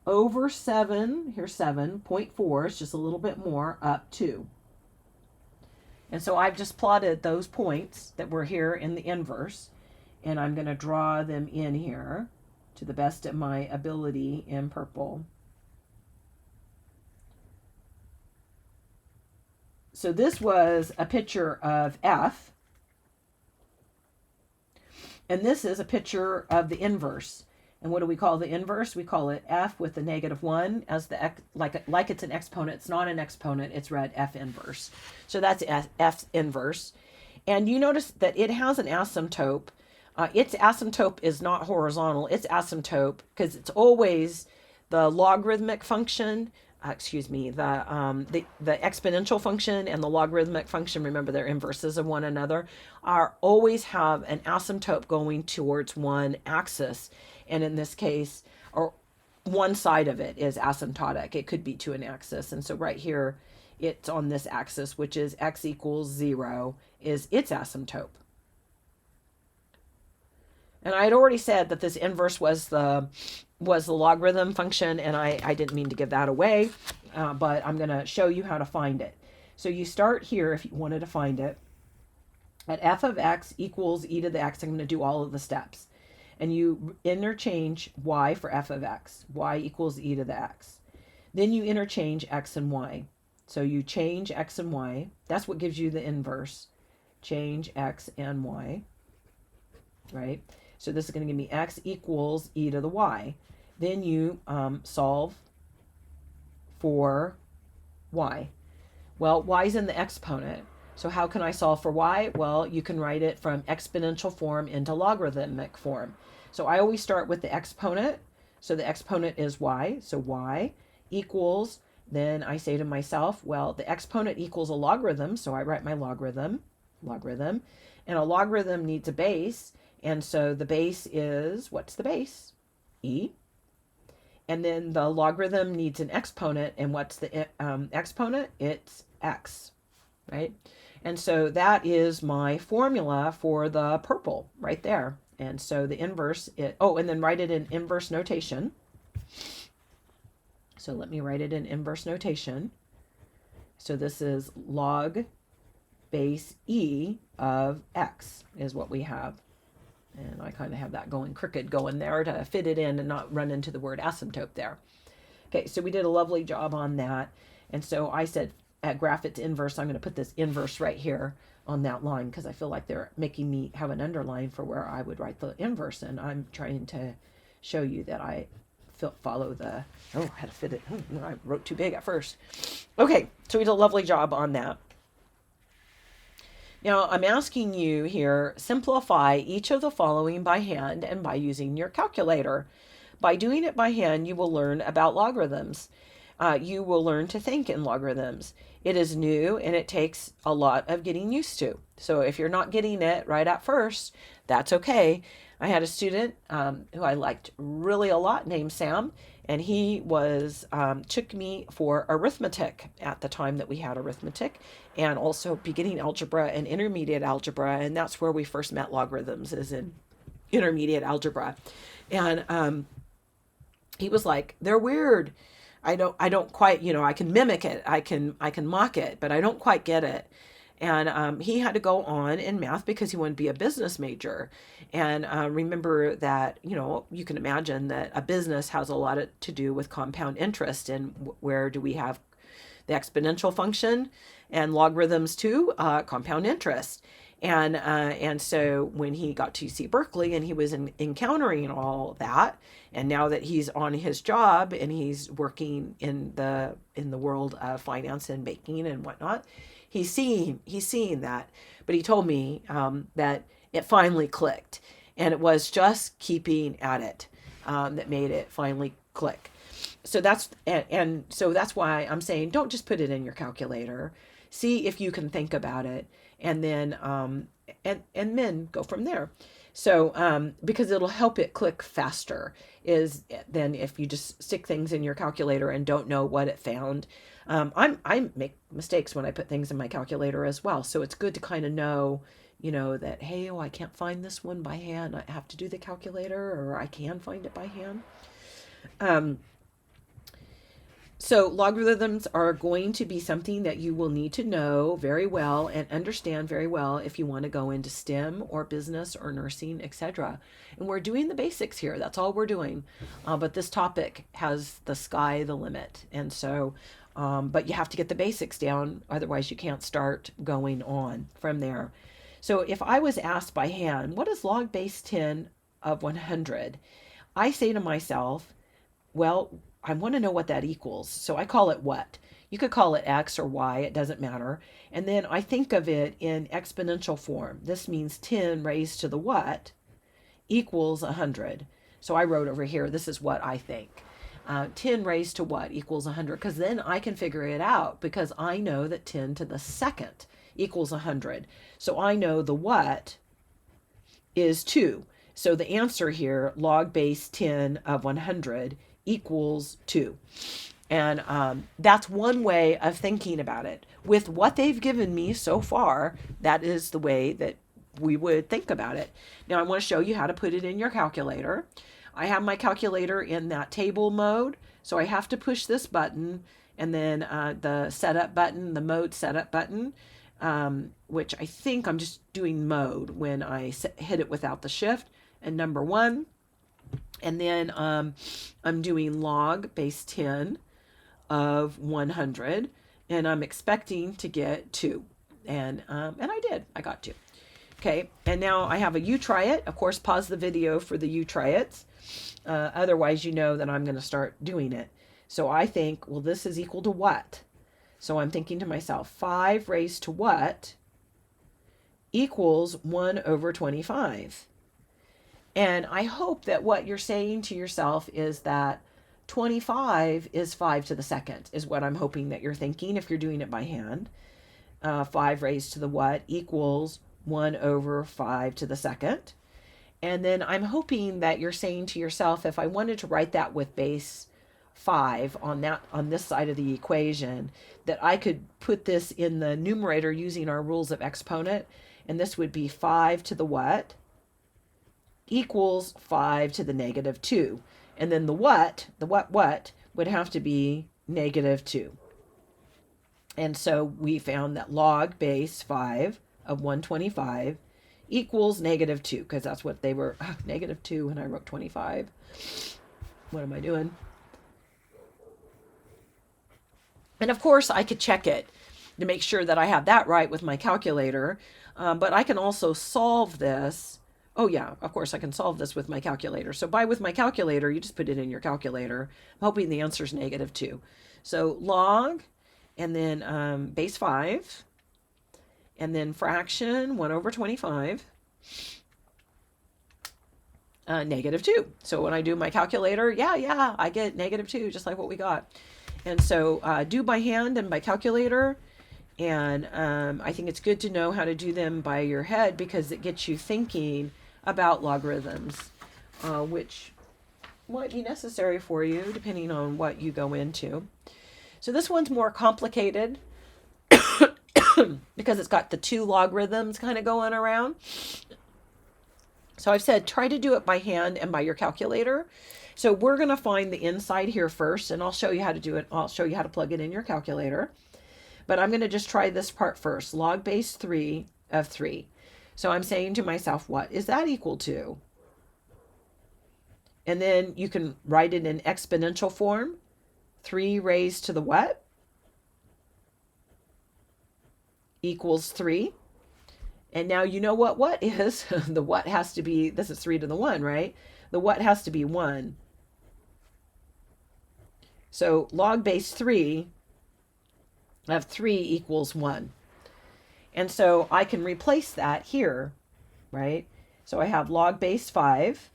[SPEAKER 1] Over 7, here's 7, 0.4, it's just a little bit more, up 2. And so I've just plotted those points that were here in the inverse, and I'm going to draw them in here to the best of my ability in purple. So this was a picture of F, and this is a picture of the inverse. And what do we call the inverse? We call it F with the negative 1 as the like it's an exponent. It's not an exponent. It's read F inverse. So that's F inverse. And you notice that it has an asymptote. Its asymptote is not horizontal. Its asymptote, because it's always the logarithmic function, the exponential function and the logarithmic function, remember they're inverses of one another, always have an asymptote going towards one axis. And in this case, or one side of it is asymptotic. It could be to an axis. And so right here, it's on this axis, which is x equals 0, is its asymptote. And I had already said that this inverse was the logarithm function, and I didn't mean to give that away, but I'm going to show you how to find it. So you start here if you wanted to find it. At f of x equals e to the x, I'm going to do all of the steps. And you interchange y for f of x. Y equals e to the x. Then you interchange x and y. So you change x and y. That's what gives you the inverse. Change x and y, right? So this is going to give me x equals e to the y. Then you solve for y. Well, y is in the exponent. So how can I solve for y? Well, you can write it from exponential form into logarithmic form. So I always start with the exponent. So the exponent is y. So y equals, then I say to myself, well, the exponent equals a logarithm. So I write my logarithm. And a logarithm needs a base. And so the base is, what's the base? E. And then the logarithm needs an exponent. And what's the exponent? It's x, right? And so that is my formula for the purple right there. And so the inverse, and then write it in inverse notation. So let me write it in inverse notation. So this is log base e of x is what we have. And I kind of have that going crooked going there to fit it in and not run into the word asymptote there. Okay, so we did a lovely job on that. And so I said at graph its inverse, I'm going to put this inverse right here on that line because I feel like they're making me have an underline for where I would write the inverse. And I'm trying to show you that I follow the, I had to fit it. I wrote too big at first. Okay, so we did a lovely job on that. Now I'm asking you here, simplify each of the following by hand and by using your calculator. By doing it by hand, you will learn about logarithms. You will learn to think in logarithms. It is new and it takes a lot of getting used to. So if you're not getting it right at first, that's okay. I had a student who I liked really a lot named Sam, and he was took me for arithmetic at the time that we had arithmetic, and also beginning algebra and intermediate algebra, and that's where we first met logarithms, is in intermediate algebra. And he was like, they're weird. I don't quite, I can mimic it. I can mock it, but I don't quite get it. And he had to go on in math because he wanted to be a business major. And remember that, you can imagine that a business has a lot to do with compound interest. And where do we have the exponential function and logarithms too? Compound interest. And so when he got to UC Berkeley and he was encountering all that, and now that he's on his job and he's working in the world of finance and banking and whatnot, he's seeing that. But he told me that it finally clicked, and it was just keeping at it that made it finally click. So that's why I'm saying don't just put it in your calculator. See if you can think about it, and then and then go from there. So because it'll help it click faster than if you just stick things in your calculator and don't know what it found. I make mistakes when I put things in my calculator as well. So it's good to kind of know, that, hey, I can't find this one by hand. I have to do the calculator, or I can find it by hand. So logarithms are going to be something that you will need to know very well and understand very well if you want to go into STEM or business or nursing, etc. And we're doing the basics here. That's all we're doing. But this topic has the sky the limit. And so, but you have to get the basics down. Otherwise, you can't start going on from there. So if I was asked by hand, what is log base 10 of 100? I say to myself, well, I want to know what that equals. So I call it what? You could call it X or Y, it doesn't matter. And then I think of it in exponential form. This means 10 raised to the what equals 100. So I wrote over here, this is what I think. 10 raised to what equals 100, because then I can figure it out, because I know that 10 to the second equals 100. So I know the what is 2. So the answer here, log base 10 of 100 equals 2. And that's one way of thinking about it. With what they've given me so far, that is the way that we would think about it. Now I want to show you how to put it in your calculator. I have my calculator in that table mode, so I have to push this button, and then the setup button, the mode setup button, which I think I'm just doing mode when I hit it without the shift, and number 1. And then I'm doing log base 10 of 100, and I'm expecting to get 2. And I did. I got 2. Okay, and now I have a you try it. Of course, pause the video for the you try it. Otherwise, you know that I'm going to start doing it. So I think, well, this is equal to what? So I'm thinking to myself, 5 raised to what equals 1 over 25. And I hope that what you're saying to yourself is that 25 is 5 to the second, is what I'm hoping that you're thinking if you're doing it by hand. 5 raised to the what equals 1 over 5 to the second. And then I'm hoping that you're saying to yourself, if I wanted to write that with base 5 on this side of the equation, that I could put this in the numerator using our rules of exponent, and this would be 5 to the what equals 5 to the negative 2. And then the what would have to be negative 2. And so we found that log base 5 of 125 equals negative 2, because that's what they were, negative 2, and I wrote 25. What am I doing? And of course, I could check it to make sure that I have that right with my calculator, but I can also solve this. Oh yeah, of course I can solve this with my calculator. So with my calculator, you just put it in your calculator. I'm hoping the answer is negative 2. So log, and then base 5, and then fraction 1 over 25, negative 2. So when I do my calculator, yeah, I get negative 2, just like what we got. And so do by hand and by calculator. And I think it's good to know how to do them by your head, because it gets you thinking about logarithms, which might be necessary for you depending on what you go into. So this one's more complicated because it's got the 2 logarithms kind of going around. So I've said try to do it by hand and by your calculator. So we're going to find the inside here first, and I'll show you how to do it. I'll show you how to plug it in your calculator. But I'm going to just try this part first. Log base 3 of 3. So I'm saying to myself, what is that equal to? And then you can write it in exponential form. 3 raised to the what equals 3. And now you know what is. The what has to be, this is 3 to the 1, right? The what has to be 1. So log base 3 of 3 equals 1. And so I can replace that here, right? So I have log base 5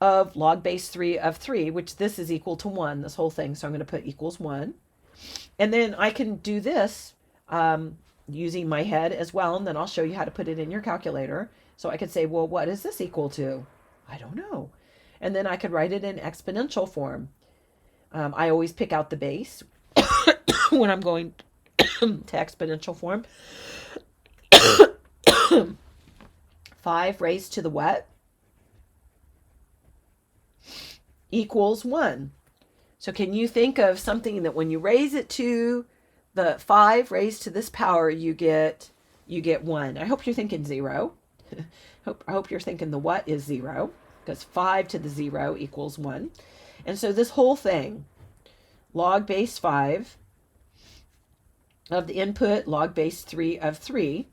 [SPEAKER 1] of log base 3 of 3, which this is equal to 1, this whole thing. So I'm going to put equals 1. And then I can do this using my head as well, and then I'll show you how to put it in your calculator. So I could say, well, what is this equal to? I don't know. And then I could write it in exponential form. I always pick out the base when I'm going to exponential form. 5 raised to the what equals 1. So can you think of something that when you raise it to the 5 raised to this power, you get 1? I hope you're thinking 0. I hope you're thinking the what is 0, because 5 to the 0 equals 1. And so this whole thing, log base 5 of the input, log base 3 of 3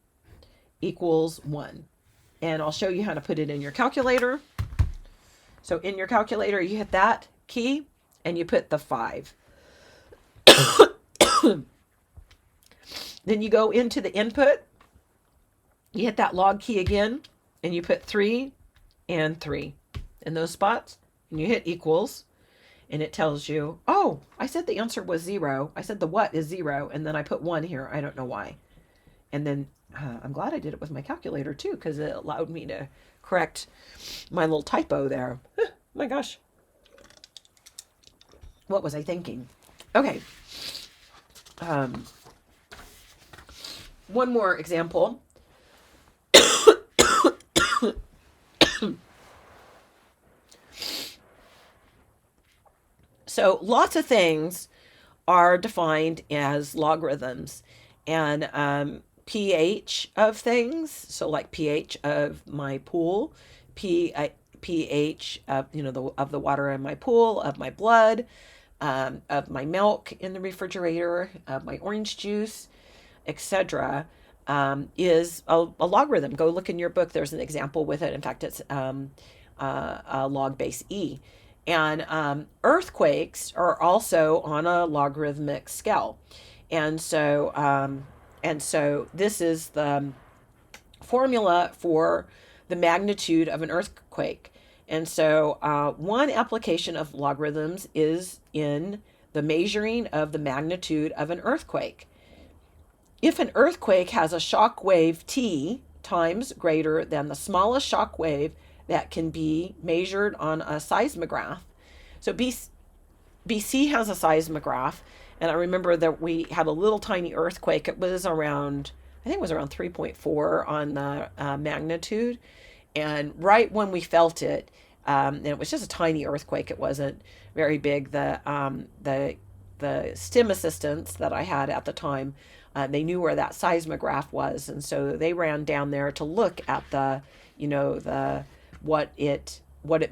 [SPEAKER 1] equals 1. And I'll show you how to put it in your calculator. So in your calculator, you hit that key and you put the 5. Then you go into the input, you hit that log key again, and you put 3 and 3 in those spots, and you hit equals, and it tells you, oh, I said the answer was 0. I said the what is 0, and then I put 1 here. I don't know why. And then I'm glad I did it with my calculator too, because it allowed me to correct my little typo there. My gosh. What was I thinking? Okay. One more example. So lots of things are defined as logarithms. And pH of things, so like pH of my pool, pH of, of the water in my pool, of my blood, of my milk in the refrigerator, of my orange juice, etc., is a logarithm. Go look in your book. There's an example with it. In fact, it's log base E. And earthquakes are also on a logarithmic scale. And so this is the formula for the magnitude of an earthquake. And so one application of logarithms is in the measuring of the magnitude of an earthquake. If an earthquake has a shock wave T times greater than the smallest shock wave that can be measured on a seismograph. So BC has a seismograph, and I remember that we had a little tiny earthquake. It was around, I think it was around 3.4 on the magnitude. And right when we felt it, and it was just a tiny earthquake, it wasn't very big. The STEM assistants that I had at the time, they knew where that seismograph was, and so they ran down there to look at the, what it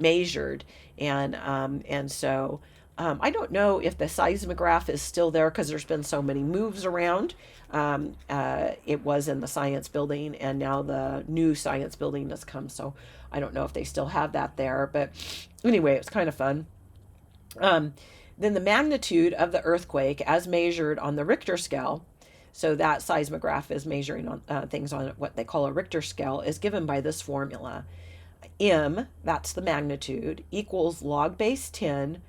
[SPEAKER 1] measured, and so I don't know if the seismograph is still there because there's been so many moves around. It was in the science building, and now the new science building has come, so I don't know if they still have that there. But anyway, it was kind of fun. Then the magnitude of the earthquake as measured on the Richter scale, so that seismograph is measuring on things on what they call a Richter scale, is given by this formula. M, that's the magnitude, equals log base 10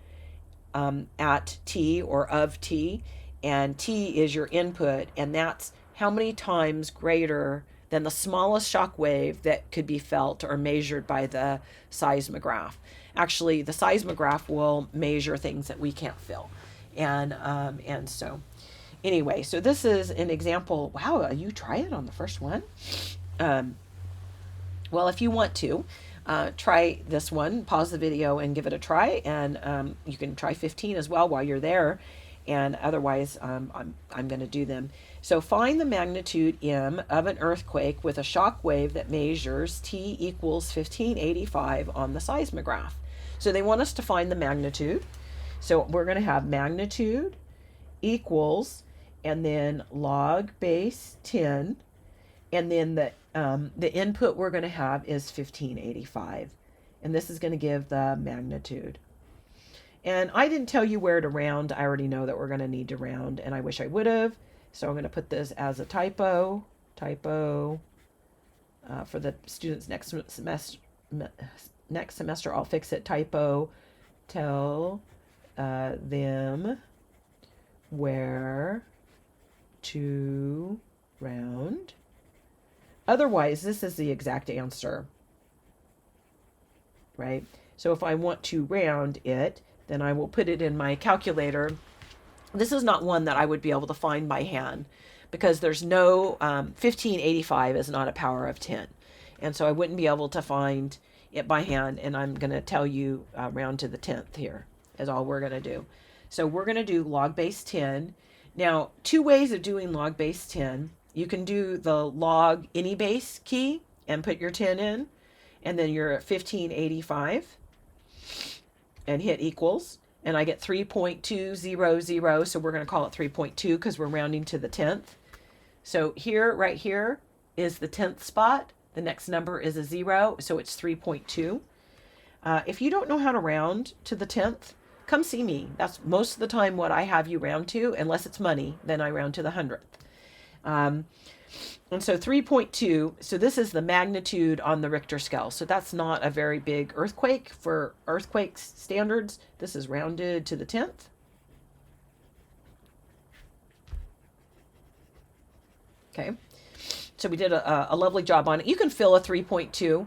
[SPEAKER 1] at T or of T, and T is your input, and that's how many times greater than the smallest shock wave that could be felt or measured by the seismograph. Actually, the seismograph will measure things that we can't feel, and so anyway, so this is an example. Wow, you try it on the first one. Well, if you want to, try this one, pause the video and give it a try, and you can try 15 as well while you're there, and otherwise I'm going to do them. So find the magnitude M of an earthquake with a shock wave that measures T equals 1585 on the seismograph. So they want us to find the magnitude. So we're going to have magnitude equals, and then log base 10, and then the input we're going to have is 1585, and this is going to give the magnitude. And I didn't tell you where to round. I already know that we're going to need to round, and I wish I would have. So I'm going to put this as a typo for the students next semester. I'll fix it. Typo, tell them where to round. Otherwise, this is the exact answer, right? So if I want to round it, then I will put it in my calculator. This is not one that I would be able to find by hand because there's no, 1585 is not a power of 10. And so I wouldn't be able to find it by hand, and I'm going to tell you round to the 10th here is all we're going to do. So we're going to do log base 10. Now, two ways of doing log base 10. You can do the log any base key and put your 10 in, and then you're at 1585 and hit equals, and I get 3.200, so we're going to call it 3.2 because we're rounding to the 10th. So here, right here, is the 10th spot. The next number is a 0, so it's 3.2. If you don't know how to round to the 10th, come see me. That's most of the time what I have you round to, unless it's money, then I round to the 100th. And so 3.2, so this is the magnitude on the Richter scale. So that's not a very big earthquake for earthquake standards. This is rounded to the 10th. Okay, so we did a lovely job on it. You can fill a 3.2,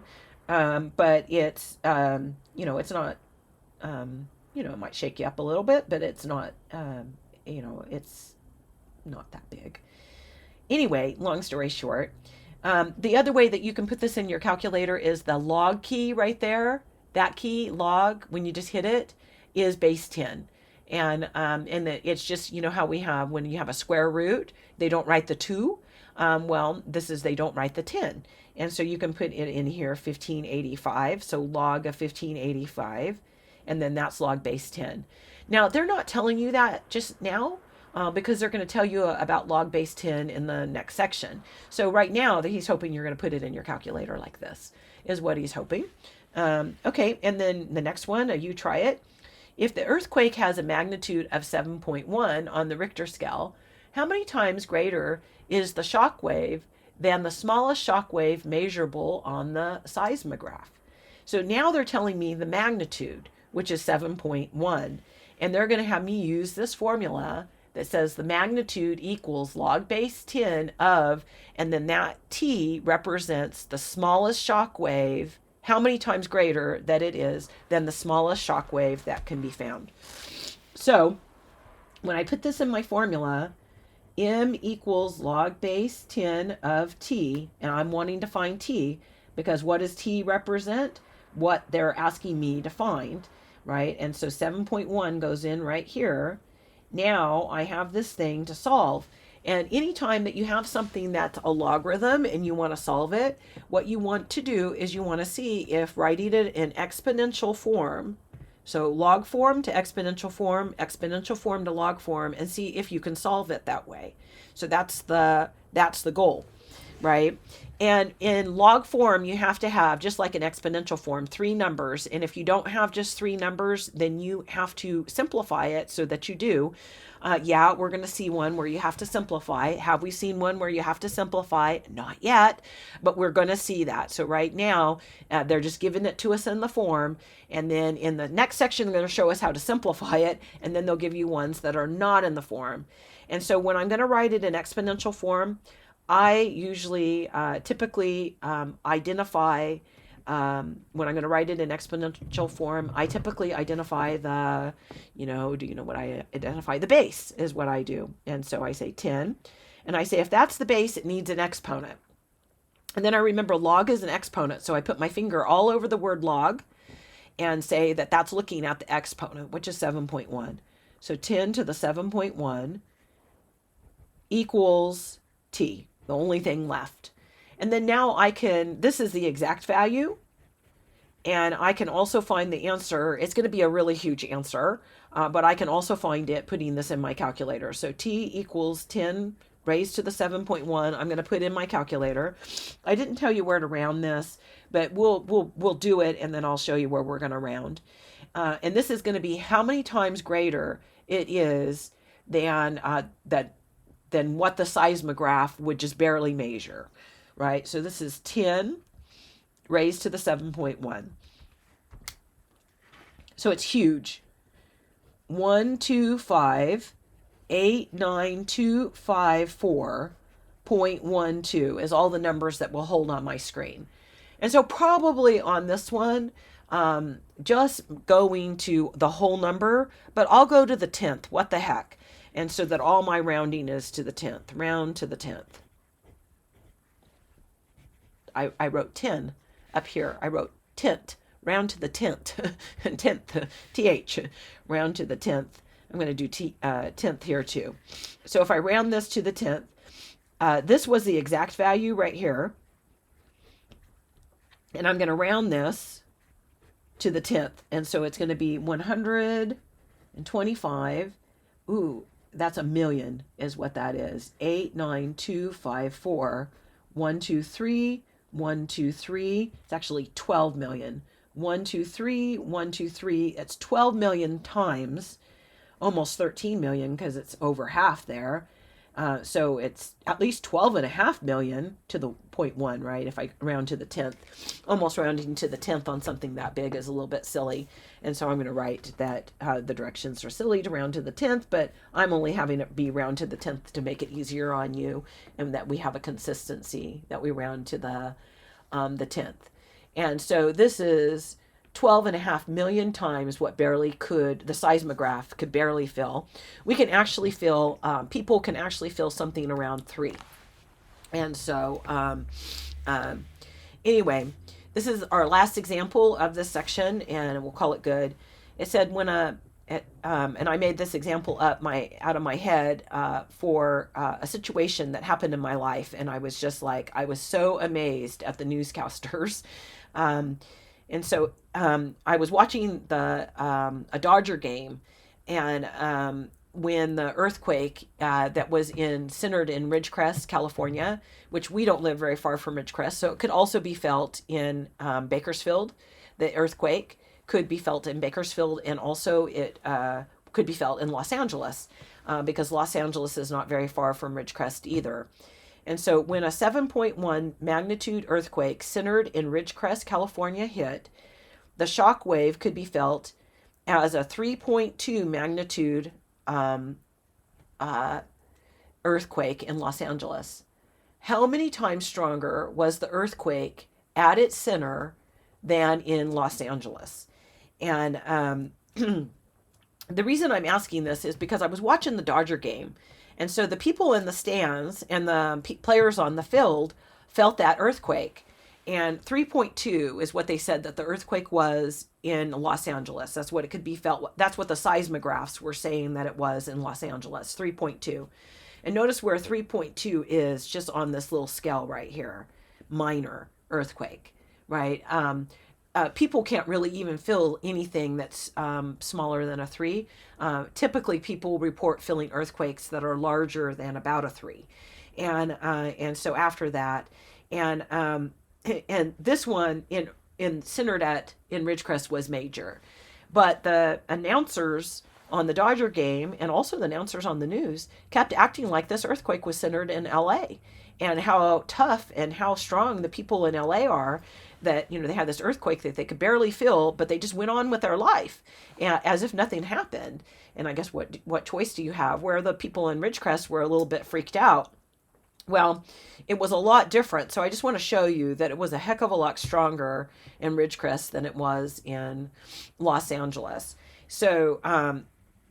[SPEAKER 1] but it's, it's not, it might shake you up a little bit, but it's not, it's not that big. Anyway, long story short, the other way that you can put this in your calculator is the log key right there. That key, log, when you just hit it, is base 10. And it's just, you know how we have when you have a square root, they don't write the 2. Well, this is they don't write the 10. And so you can put it in here 1585. So log of 1585, and then that's log base 10. Now, they're not telling you that just now, because they're going to tell you about log base 10 in the next section. So right now, he's hoping you're going to put it in your calculator like this, is what he's hoping. Okay, and then the next one, you try it. If the earthquake has a magnitude of 7.1 on the Richter scale, how many times greater is the shock wave than the smallest shock wave measurable on the seismograph? So now they're telling me the magnitude, which is 7.1, and they're going to have me use this formula that says the magnitude equals log base 10 of, and then that T represents the smallest shock wave, how many times greater that it is than the smallest shock wave that can be found. So when I put this in my formula, M equals log base 10 of T, and I'm wanting to find T because what does T represent? What they're asking me to find, right? And so 7.1 goes in right here. Now I have this thing to solve. And anytime that you have something that's a logarithm and you want to solve it, what you want to do is you want to see if writing it in exponential form, so log form to exponential form to log form, and see if you can solve it that way. So that's the goal, right? And in log form, you have to have, just like an exponential form, 3 numbers. And if you don't have just 3 numbers, then you have to simplify it so that you do. Yeah, we're going to see one where you have to simplify. Have we seen one where you have to simplify? Not yet, but we're going to see that. So right now, they're just giving it to us in the form. And then in the next section, they're going to show us how to simplify it. And then they'll give you ones that are not in the form. And so when I'm going to write it in exponential form, I usually typically identify, when I'm going to write it in exponential form, I typically identify the, do you know what I identify? The base is what I do. And so I say 10. And I say if that's the base, it needs an exponent. And then I remember log is an exponent. So I put my finger all over the word log and say that that's looking at the exponent, which is 7.1. So 10 to the 7.1 equals T, the only thing left. And then now this is the exact value, and I can also find the answer. It's going to be a really huge answer, but I can also find it putting this in my calculator. So T equals 10 raised to the 7.1. I'm going to put in my calculator. I didn't tell you where to round this, but we'll do it, and then I'll show you where we're going to round. And this is going to be how many times greater it is than what the seismograph would just barely measure, right? So this is 10 raised to the 7.1. So it's huge. 125,89254.12 is all the numbers that will hold on my screen. And so probably on this one, just going to the whole number, but I'll go to the 10th. What the heck? And so that all my rounding is to the 10th, round to the 10th. I wrote 10 up here. I wrote tent, round to the 10th, 10th, TH, round to the 10th. I'm going to do 10th here too. So if I round this to the 10th, this was the exact value right here. And I'm going to round this to the 10th. And so it's going to be 125. Ooh, that's a million is what that is. 89254. 123, 123. It's actually 12 million. 123, 123. It's 12 million times, almost 13 million because it's over half there. So it's at least 12.5 million to the 0.1, right? If I round to the 10th, almost rounding to the 10th on something that big is a little bit silly. And so I'm going to write that the directions are silly to round to the 10th, but I'm only having it be round to the 10th to make it easier on you, and that we have a consistency that we round to the 10th. And so this is 12.5 million times what the seismograph could barely fill. We can actually fill, people can actually fill something around 3. And so, anyway, this is our last example of this section, and we'll call it good. It said when a and I made this example up out of my head for a situation that happened in my life, and I was just like, I was so amazed at the newscasters. Um, and so I was watching the a Dodger game, and when the earthquake that was centered in Ridgecrest, California, which we don't live very far from Ridgecrest, so it could also be felt in Bakersfield. The earthquake could be felt in Bakersfield, and also it could be felt in Los Angeles, because Los Angeles is not very far from Ridgecrest either. And so when a 7.1 magnitude earthquake centered in Ridgecrest, California hit, the shock wave could be felt as a 3.2 magnitude um, uh, earthquake in Los Angeles. How many times stronger was the earthquake at its center than in Los Angeles? And the reason I'm asking this is because I was watching the Dodger game. And so the people in the stands and the players on the field felt that earthquake. And 3.2 is what they said that the earthquake was in Los Angeles. That's what it could be felt. That's what the seismographs were saying that it was in Los Angeles, 3.2. And notice where 3.2 is just on this little scale right here, minor earthquake, right? People can't really even feel anything that's smaller than a 3. Typically, people report feeling earthquakes that are larger than about a 3. And so after that, and and this one in centered in Ridgecrest was major, but the announcers on the Dodger game and also the announcers on the news kept acting like this earthquake was centered in LA, and how tough and how strong the people in LA are, that they had this earthquake that they could barely feel, but they just went on with their life as if nothing happened. And I guess what choice do you have? Where the people in Ridgecrest were a little bit freaked out. Well, it was a lot different. So I just want to show you that it was a heck of a lot stronger in Ridgecrest than it was in Los Angeles. So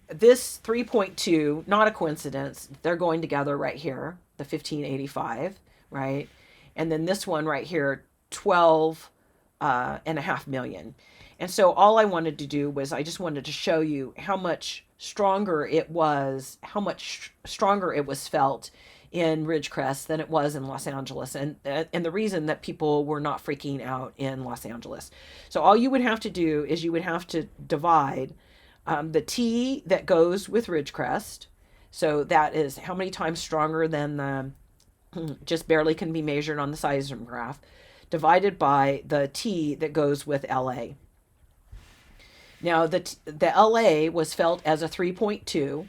[SPEAKER 1] this 3.2, not a coincidence. They're going together right here, the 1585, right? And then this one right here, 12 and a half million. And so all I wanted to do was I just wanted to show you how much stronger it was, stronger it was felt in Ridgecrest than it was in Los Angeles, and the reason that people were not freaking out in Los Angeles. So all you would have to do is you would have to divide the T that goes with Ridgecrest. So that is how many times stronger than the just barely can be measured on the seismograph, divided by the T that goes with LA. Now the LA was felt as a 3.2,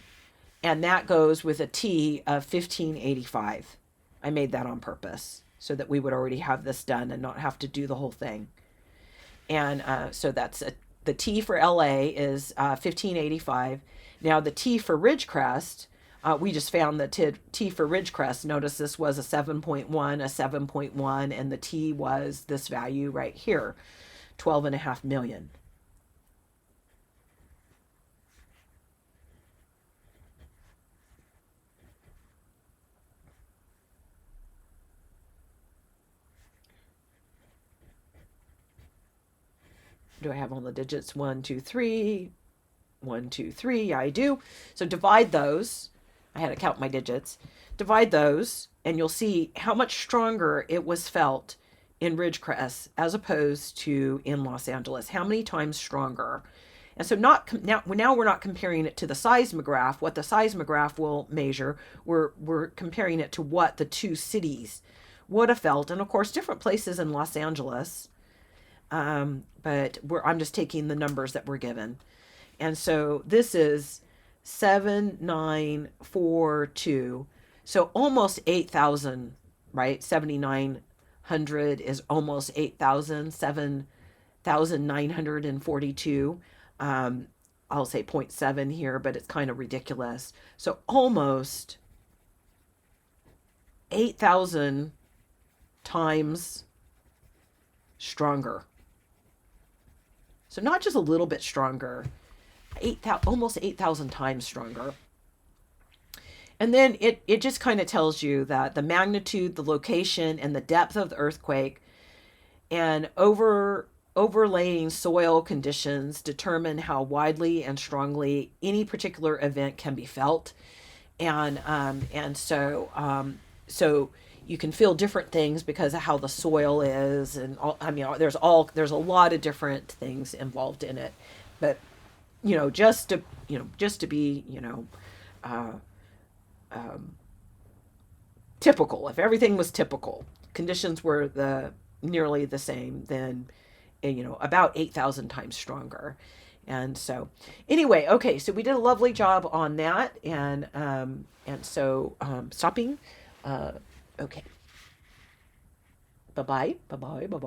[SPEAKER 1] and that goes with a T of 1585. I made that on purpose so that we would already have this done and not have to do the whole thing. And so that's the T for LA is 1585. Now the T for Ridgecrest, we just found the T for Ridgecrest. Notice this was a 7.1, a 7.1, and the T was this value right here, 12.5 million. Do I have all the digits? 1, 2, 3. 1, 2, 3. Yeah, I do. So divide those. I had to count my digits. Divide those, and you'll see how much stronger it was felt in Ridgecrest as opposed to in Los Angeles. How many times stronger? And so now we're not comparing it to the seismograph. What the seismograph will measure, we're comparing it to what the two cities would have felt, and of course different places in Los Angeles. But I'm just taking the numbers that were given. And so this is 7942. So almost 8,000, right? 7,900 is almost 8,000, 7,942. I'll say 0.7 here, but it's kind of ridiculous. So almost 8,000 times stronger. So not just a little bit stronger, almost 8,000 times stronger. And then it just kind of tells you that the magnitude, the location, and the depth of the earthquake, and over overlaying soil conditions determine how widely and strongly any particular event can be felt, and so you can feel different things because of how the soil is, and all, I mean, there's a lot of different things involved in it, but just to be uh, um, typical. If everything was typical, conditions were the nearly the same, then about 8,000 times stronger. And so, anyway, okay, so we did a lovely job on that, and stopping. Uh, okay, bye bye, bye bye, bye bye.